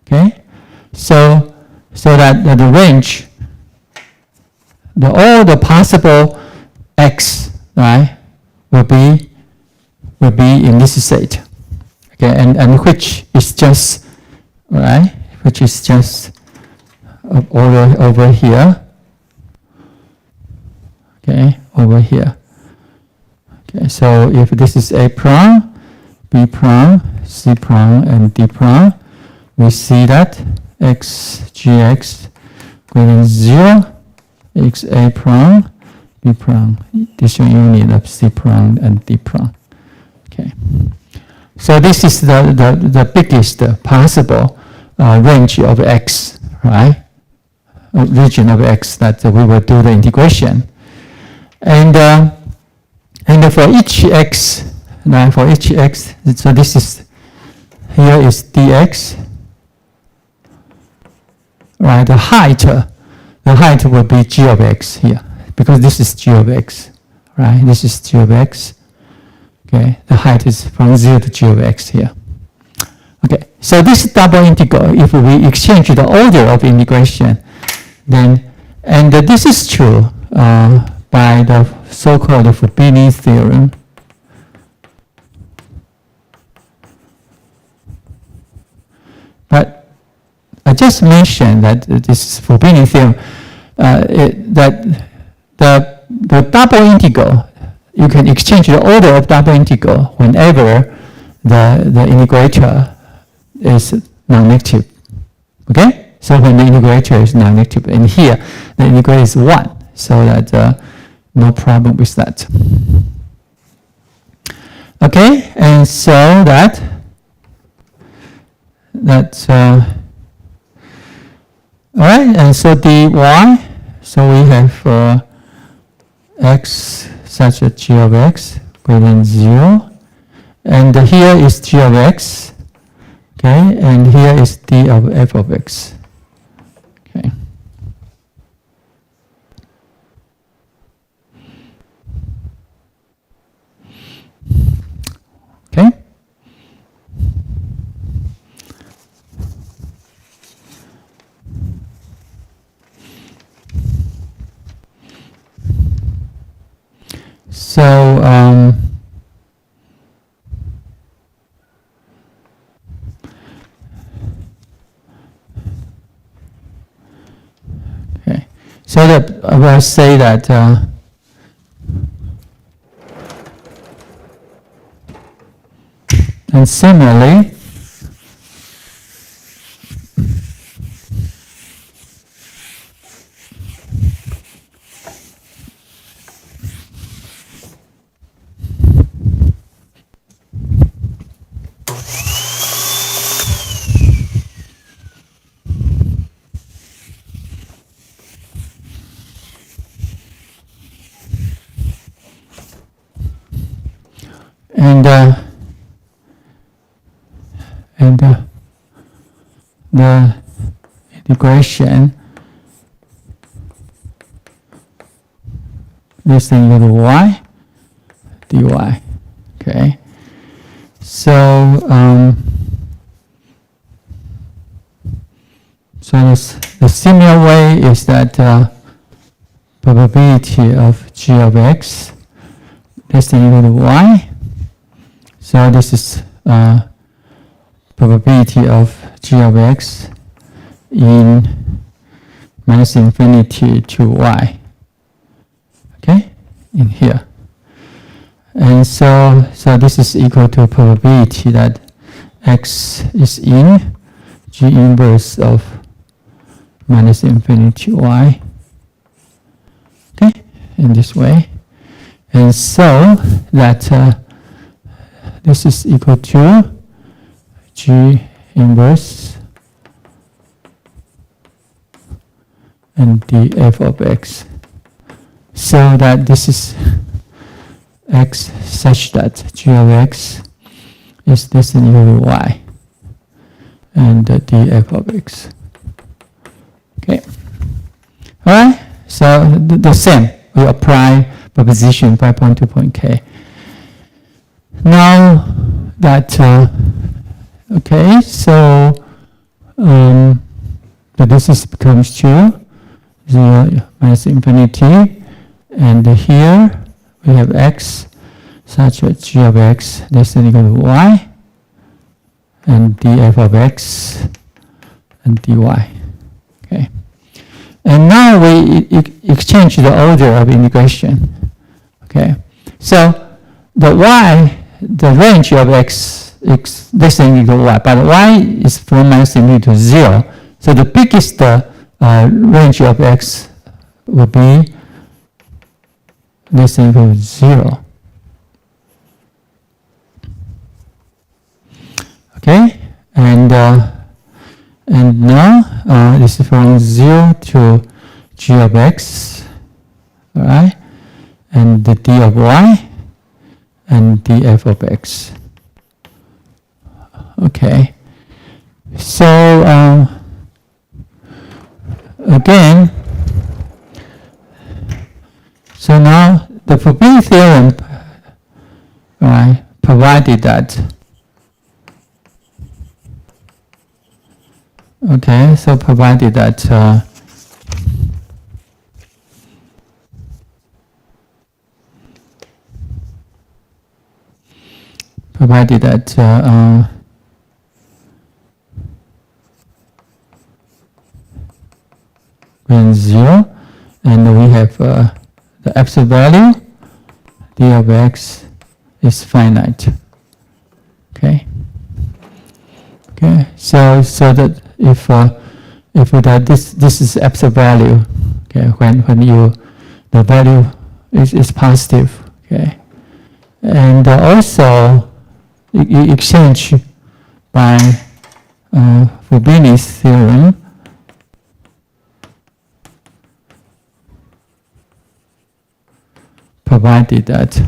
Okay, so that the range, all the possible x, right, will be in this state. Okay, and which is just, right, which is just over here. Okay, over here. Okay, so if this is A prime, B prime, C prime, and D prime, we see that x, gx greater than 0, x A prime, B prime, disunion of C prime and D prime. Okay, so this is the biggest possible range of x, right? Region of x that we will do the integration, and for each x, now for each x, so this is, here is dx, right? The height will be g of x here, because this is g of x, right? This is g of x. Okay, the height is from 0 to g of x here. Okay, so this double integral, if we exchange the order of integration, then, and this is true by the so-called Probability theorem. But I just mentioned that this Probability theorem, that the double integral, you can exchange the order of double integral whenever the integrator is non-negative. Okay? So when the integrator is non-negative, and here the integrator is 1, so that no problem with that. Okay, and so all right, and so dy, so we have x such that g of x greater than 0, and here is g of x, okay, and here is d of f of x. Okay. Okay. So okay. So that I will say that And similarly, the integration, this thing with y dy. Okay, so the similar way is that probability of g of x, this thing equal to y. So this is probability of g of x in minus infinity to y. Okay, in here. And so this is equal to probability that x is in g inverse of minus infinity to y. Okay, in this way. And so that this is equal to g inverse and df of x. So that this is x such that g of x is this and equal to y and df of x. Okay. Alright, so the same. We apply proposition 5.2.k. Now that, okay, so this is becomes 2, 0 minus infinity, and here we have x such that g of x less than equal to y, and df of x and dy. Okay, and now we exchange the order of integration. Okay, so the y, the range of x less than equal to y, but y is from minus infinity to 0. So the biggest range of x will be less than equal to 0. Okay, and now this is from 0 to g of x, all right, and the d of y and df of x. Okay, so again, so now the probability theorem, right, provided that. Okay, so provided that when 0, and we have the absolute value, d of x is finite. Okay. Okay. So that if that this is absolute value, okay, when the value is positive, okay, and also exchange by Fubini's theorem. Provided that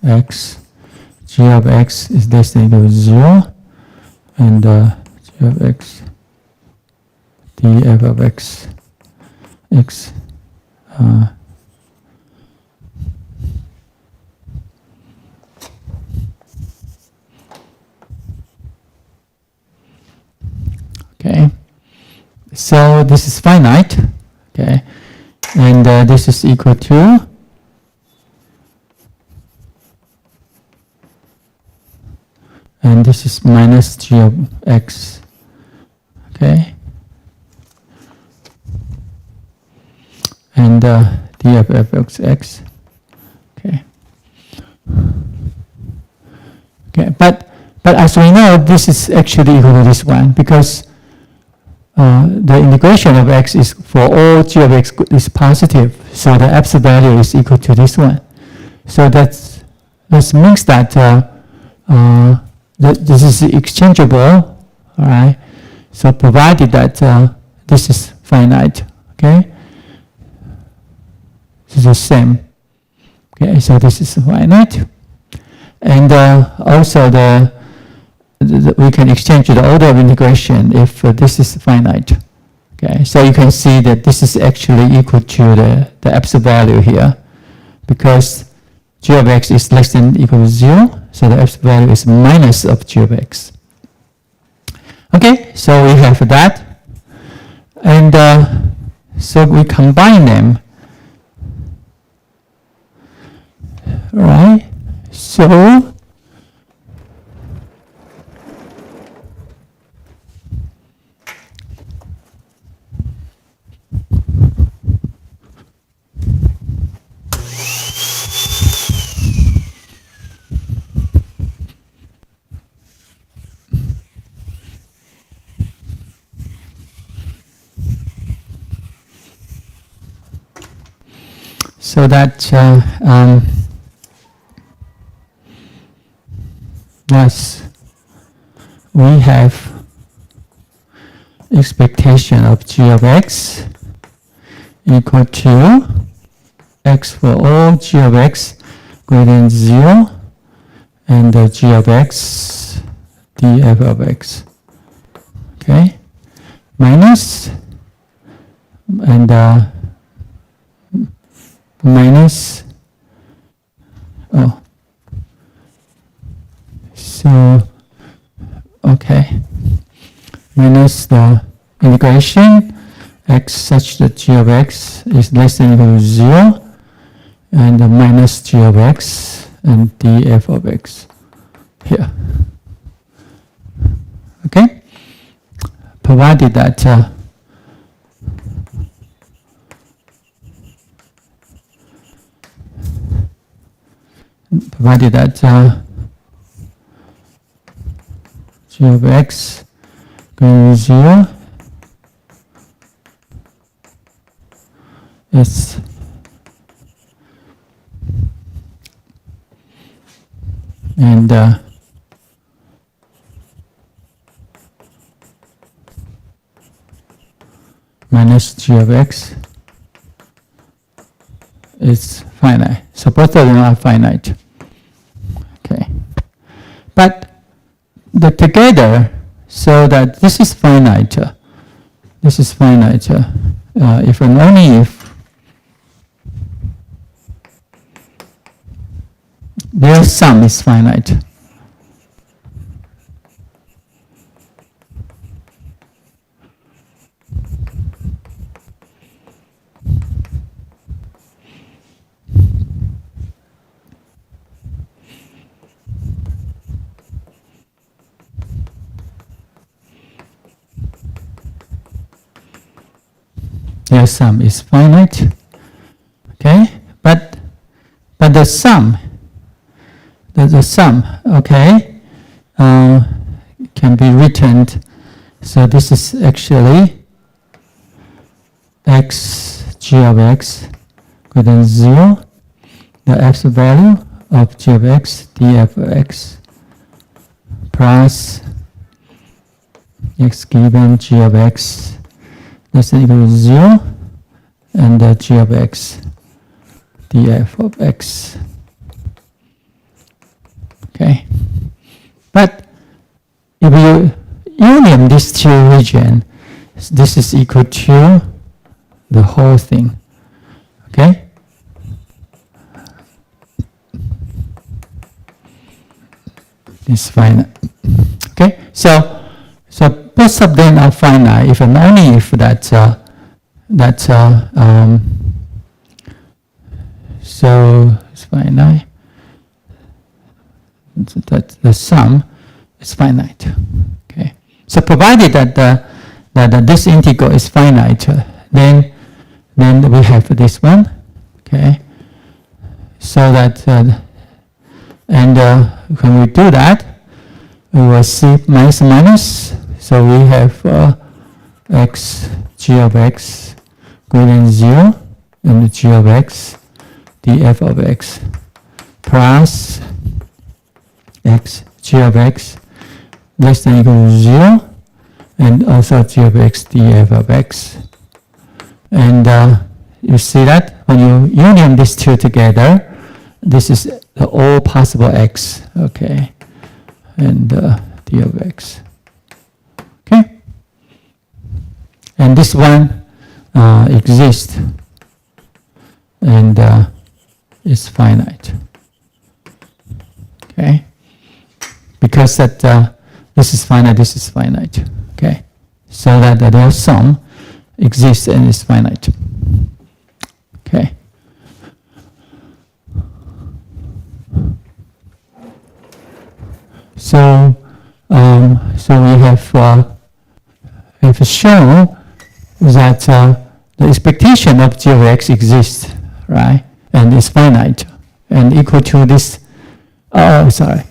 x, g of x is less than equal to 0, and g of x, df of x, okay, so this is finite, okay, and this is equal to and this is minus g of x. Okay, and d of f of x. Okay. Okay, but as we know, this is actually equal to this one because the integration of x is for all g of x is positive, so the absolute value is equal to this one. So that means that this is exchangeable, all right? So provided that this is finite, okay? This is the same. Okay, so this is finite. And also we can exchange the order of integration if this is finite. Okay, so you can see that this is actually equal to the absolute value here because g of x is less than equal to 0, so the absolute value is minus of g of x. Okay, so we have that. And so we combine them. Right? So that thus we have expectation of g of x equal to x for all g of x greater than 0 and g of x df of x. Okay, minus and minus, oh, so, okay, minus the integration x such that g of x is less than or equal to 0 and minus g of x and df of x here. Okay, provided that g of x greater than 0 is and minus g of x is finite. So both of them are finite. Okay, but together, so that this is finite. This is finite. If and only if their sum is finite. Their sum is finite. Okay, but the sum. The sum, okay, can be written. So this is actually x g of x greater than 0, the absolute value of g of x df of x plus x given g of x less than or equal to 0 and g of x df of x. Okay, but if you union these two regions, this is equal to the whole thing. Okay, it's finite. Okay, so both of them are finite if and only if so it's finite. That the sum is finite. Okay. So provided that that this integral is finite, then we have this one. Okay. So that and when we do that, we will see minus minus. So we have x, g of x greater than 0, and g of x, df of x, plus x, g of x less than or equal to 0, and also g of x, df of x. And you see that when you union these two together, this is the all possible x, okay, and d of x. Okay, and this one exists and is finite. Okay, because that this is finite, this is finite. Okay, so that their sum exists and is finite. Okay. So, so we have shown that the expectation of g of x exists, right, and is finite, and equal to this. Oh, sorry,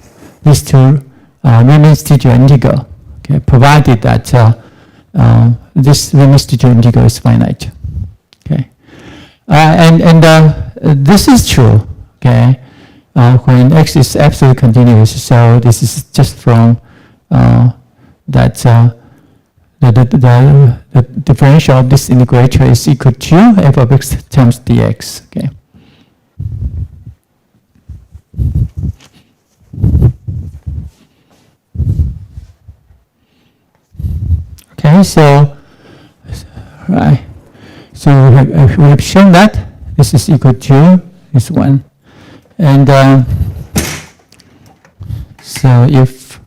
these two Riemann-Stieltjes integral. Okay, provided that this Riemann-Stieltjes integral is finite. Okay, and this is true. Okay. When x is absolutely continuous, so this is just from that the differential of this integrator is equal to f of x times dx. Okay. Okay, so right, so we have shown that this is equal to this one. And so if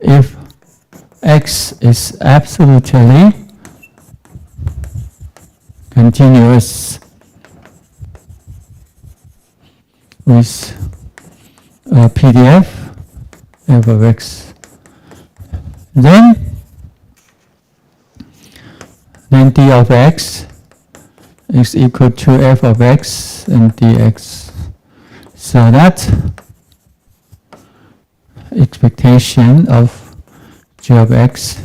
if x is absolutely continuous with PDF f of x, then d of x is equal to f of x and dx. So that expectation of g of x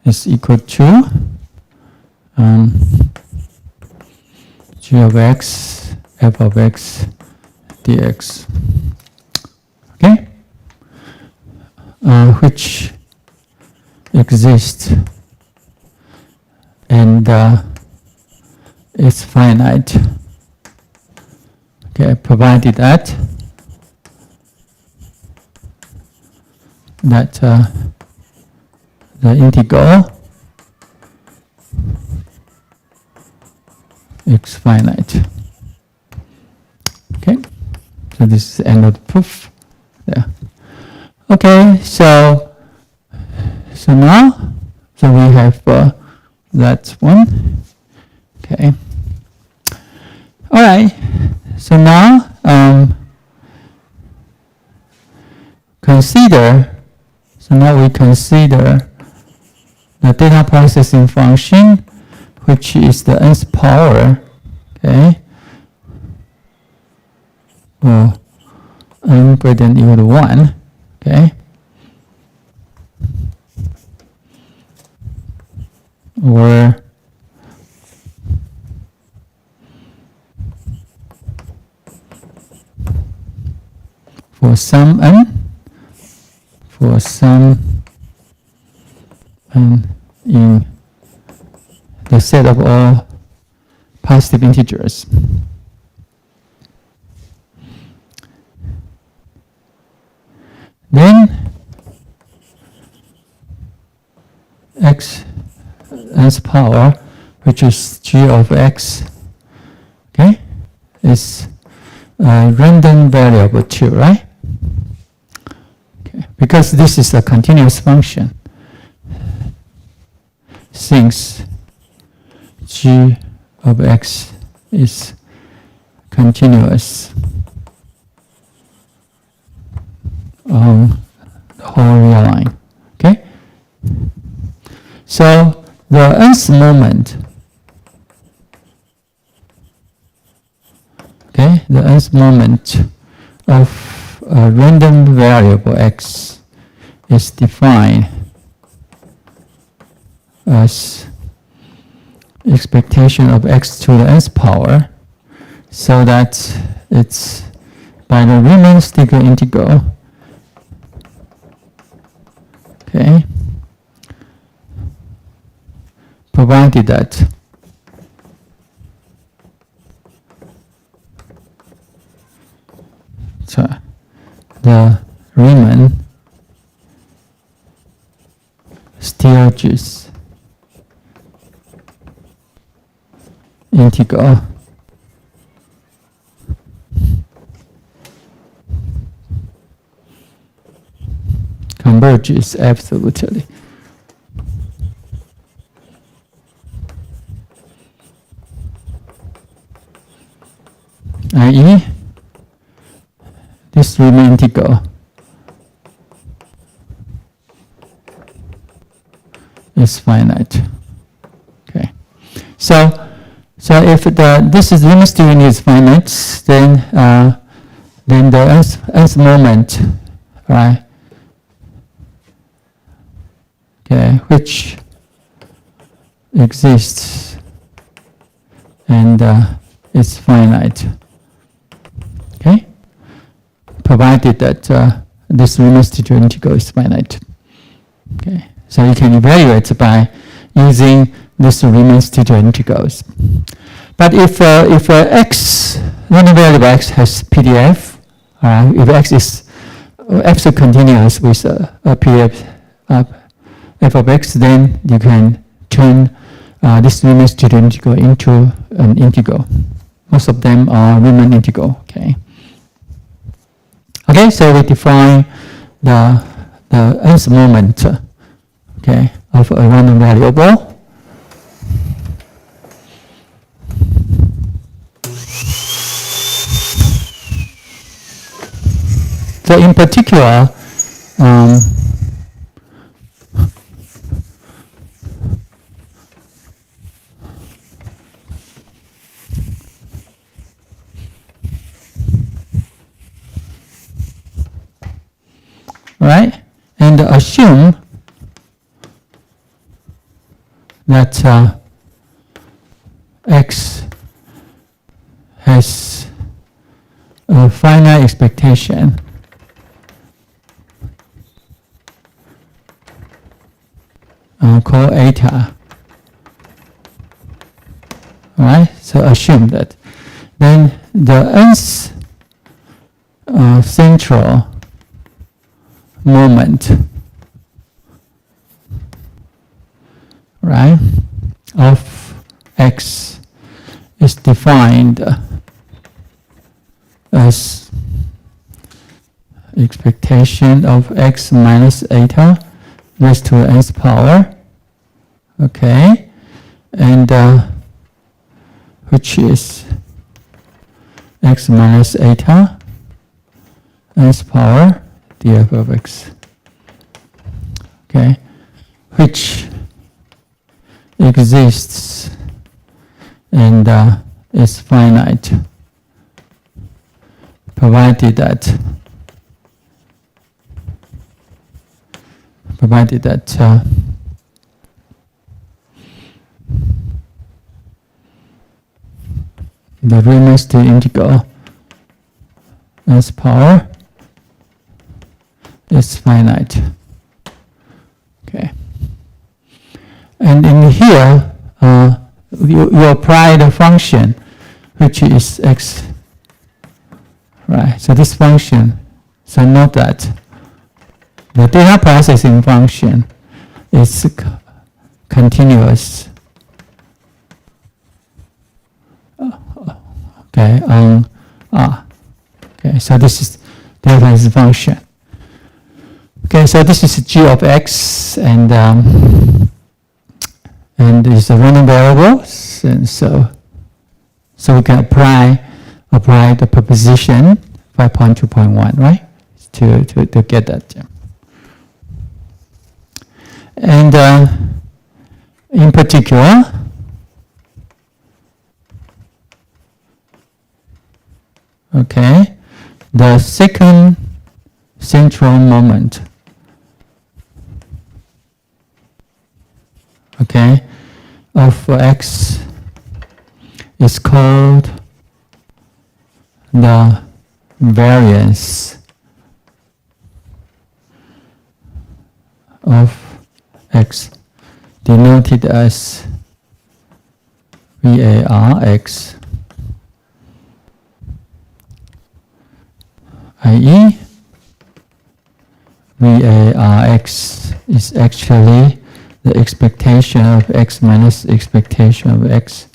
is equal to g of x f of x dx. Okay, which exists and is finite. Okay, provided that the integral is finite. Okay, so this is the end of the proof. Yeah. Okay, so now, so we have that one. Okay. All right. So now consider. So now we consider the data processing function, which is the nth power. Okay. Well, n greater than or equal to 1, okay? Or for some n in the set of all positive integers. Then x nth power, which is g of x, okay, is a random variable too, right? Okay, because this is a continuous function. since g of x is continuous on the whole real line. Okay? So the nth moment, okay, the nth moment of a random variable x is defined as expectation of x to the nth power, so that it's by the Riemann-Stiegler integral. Okay, provided that the Riemann-Stiegler integral converges absolutely. I.e., this Riemann integral is finite. Okay, so if this is Riemann-Stiegler is finite, then the nth moment, right? Okay, which exists and is finite. Okay, provided that this Riemann-Stiegler integral is finite. Okay, so you can evaluate by using this Riemann-Stiegler integrals. But if x, random variable x has PDF, if x is absolutely continuous with a PDF f of x, then you can turn this Riemann-Stiegler integral into an integral. Most of them are Riemann integral. Okay. Okay, so we define the nth moment, okay, of a random variable. So in particular, right? And assume that x has a finite expectation called eta. Alright, so assume that. Then the nth central moment, right, of x is defined as expectation of x minus eta raised to the nth power. Okay, and which is x minus eta nth power df of x. Okay, which exists and is finite, provided that the Riemann-Stiegler integral nth power is finite. Okay. And in here, you apply the function, which is x. Right. So this function, so note that the data processing function is continuous. Okay. Okay. So this is data processing function. Okay, so this is g of x, and and it's a random variables, and so we can apply the proposition 5.2.1, right, to get that. And in particular, okay, the second central moment, okay, of X is called the variance of X, denoted as VARX, i.e. VARX is actually the expectation of X minus expectation of X.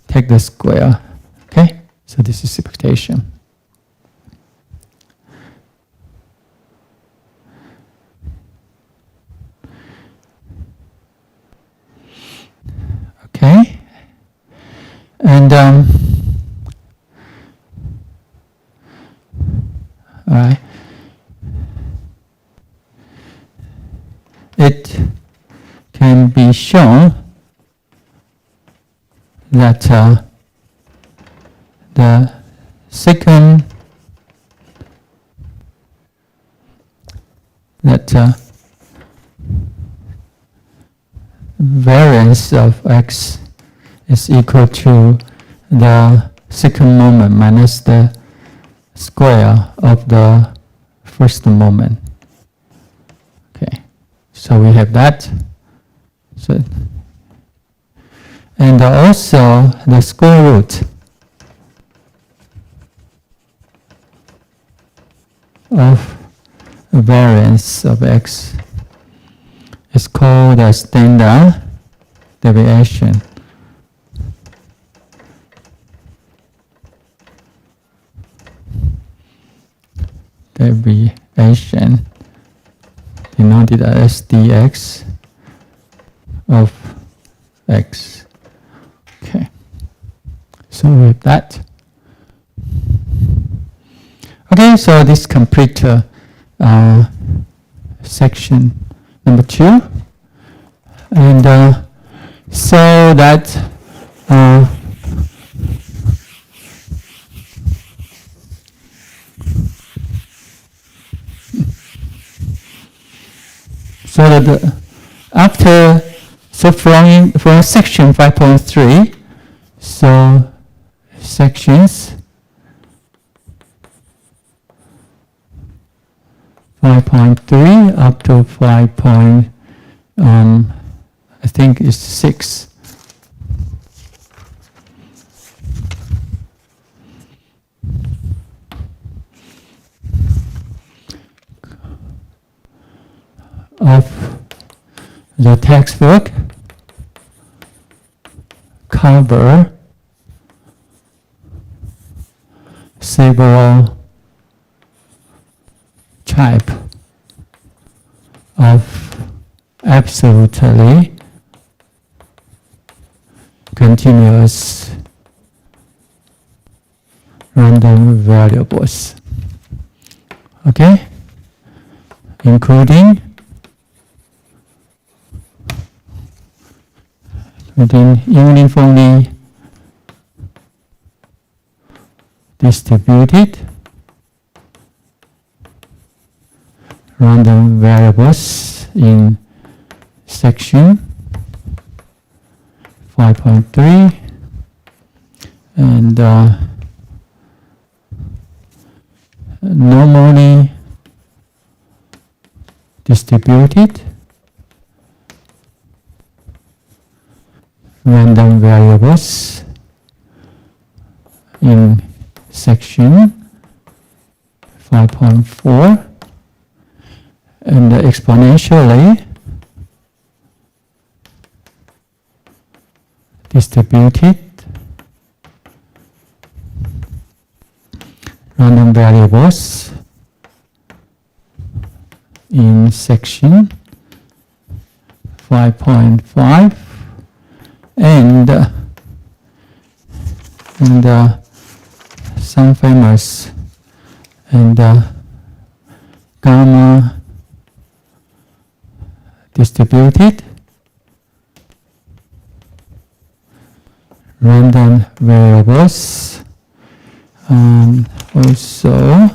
Take the square, okay? So this is expectation. Okay? And, all right. It can be shown that the second variance of X is equal to the second moment minus the square of the first moment. Okay, so we have that. So, and also the square root of variance of X is called a standard deviation. Deviation denoted as dx of X. Okay, so with that. Okay, so this complete section number 2, and so that after from section 5.3, so sections 5.3 up to 5. I think it's 6. Of the textbook cover several type of absolutely continuous random variables, okay, including uniformly distributed random variables in section 5.3, and normally distributed random variables in section 5.4, and exponentially distributed random variables in section 5.5, and some famous and gamma distributed random variables, also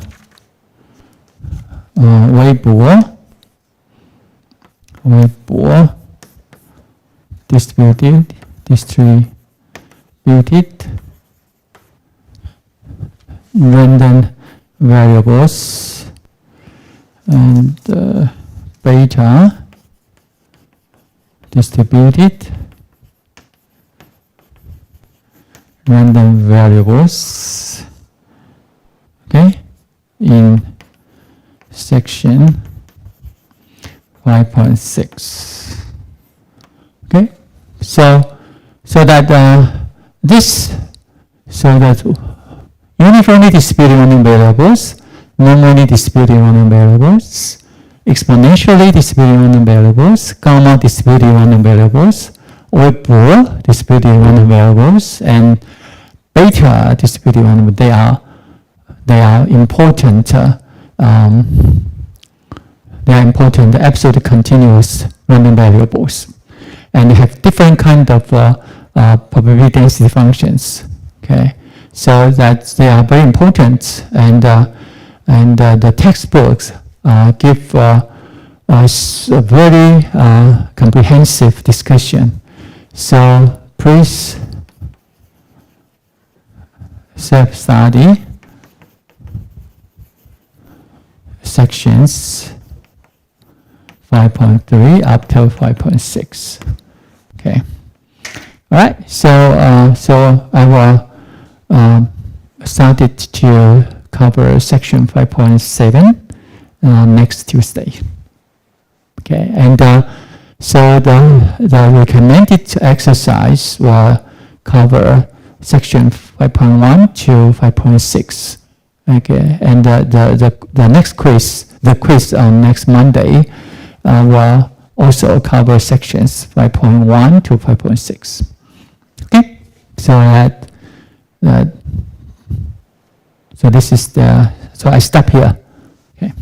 Weibull distributed random variables, and beta distributed random variables, okay, in section 5.6. Okay, so that uniformly distributed random variables, normally distributed random variables, exponentially distributed random variables, gamma distributed random variables, Weibull distributed random variables, and beta distributed random. They are important. They are important absolute continuous random variables, and they have different kind of probability density functions. Okay, so that they are very important, and the textbooks give us a very comprehensive discussion. So please self-study sections 5.3 up to 5.6. Okay. All right. So I will started to cover section 5.7 next Tuesday. Okay. And so the recommended exercise will cover section 5.1 to 5.6. Okay. And the next quiz, the quiz on next Monday, will also cover sections 5.1 to 5.6. Okay, so so this is so I stop here. Okay.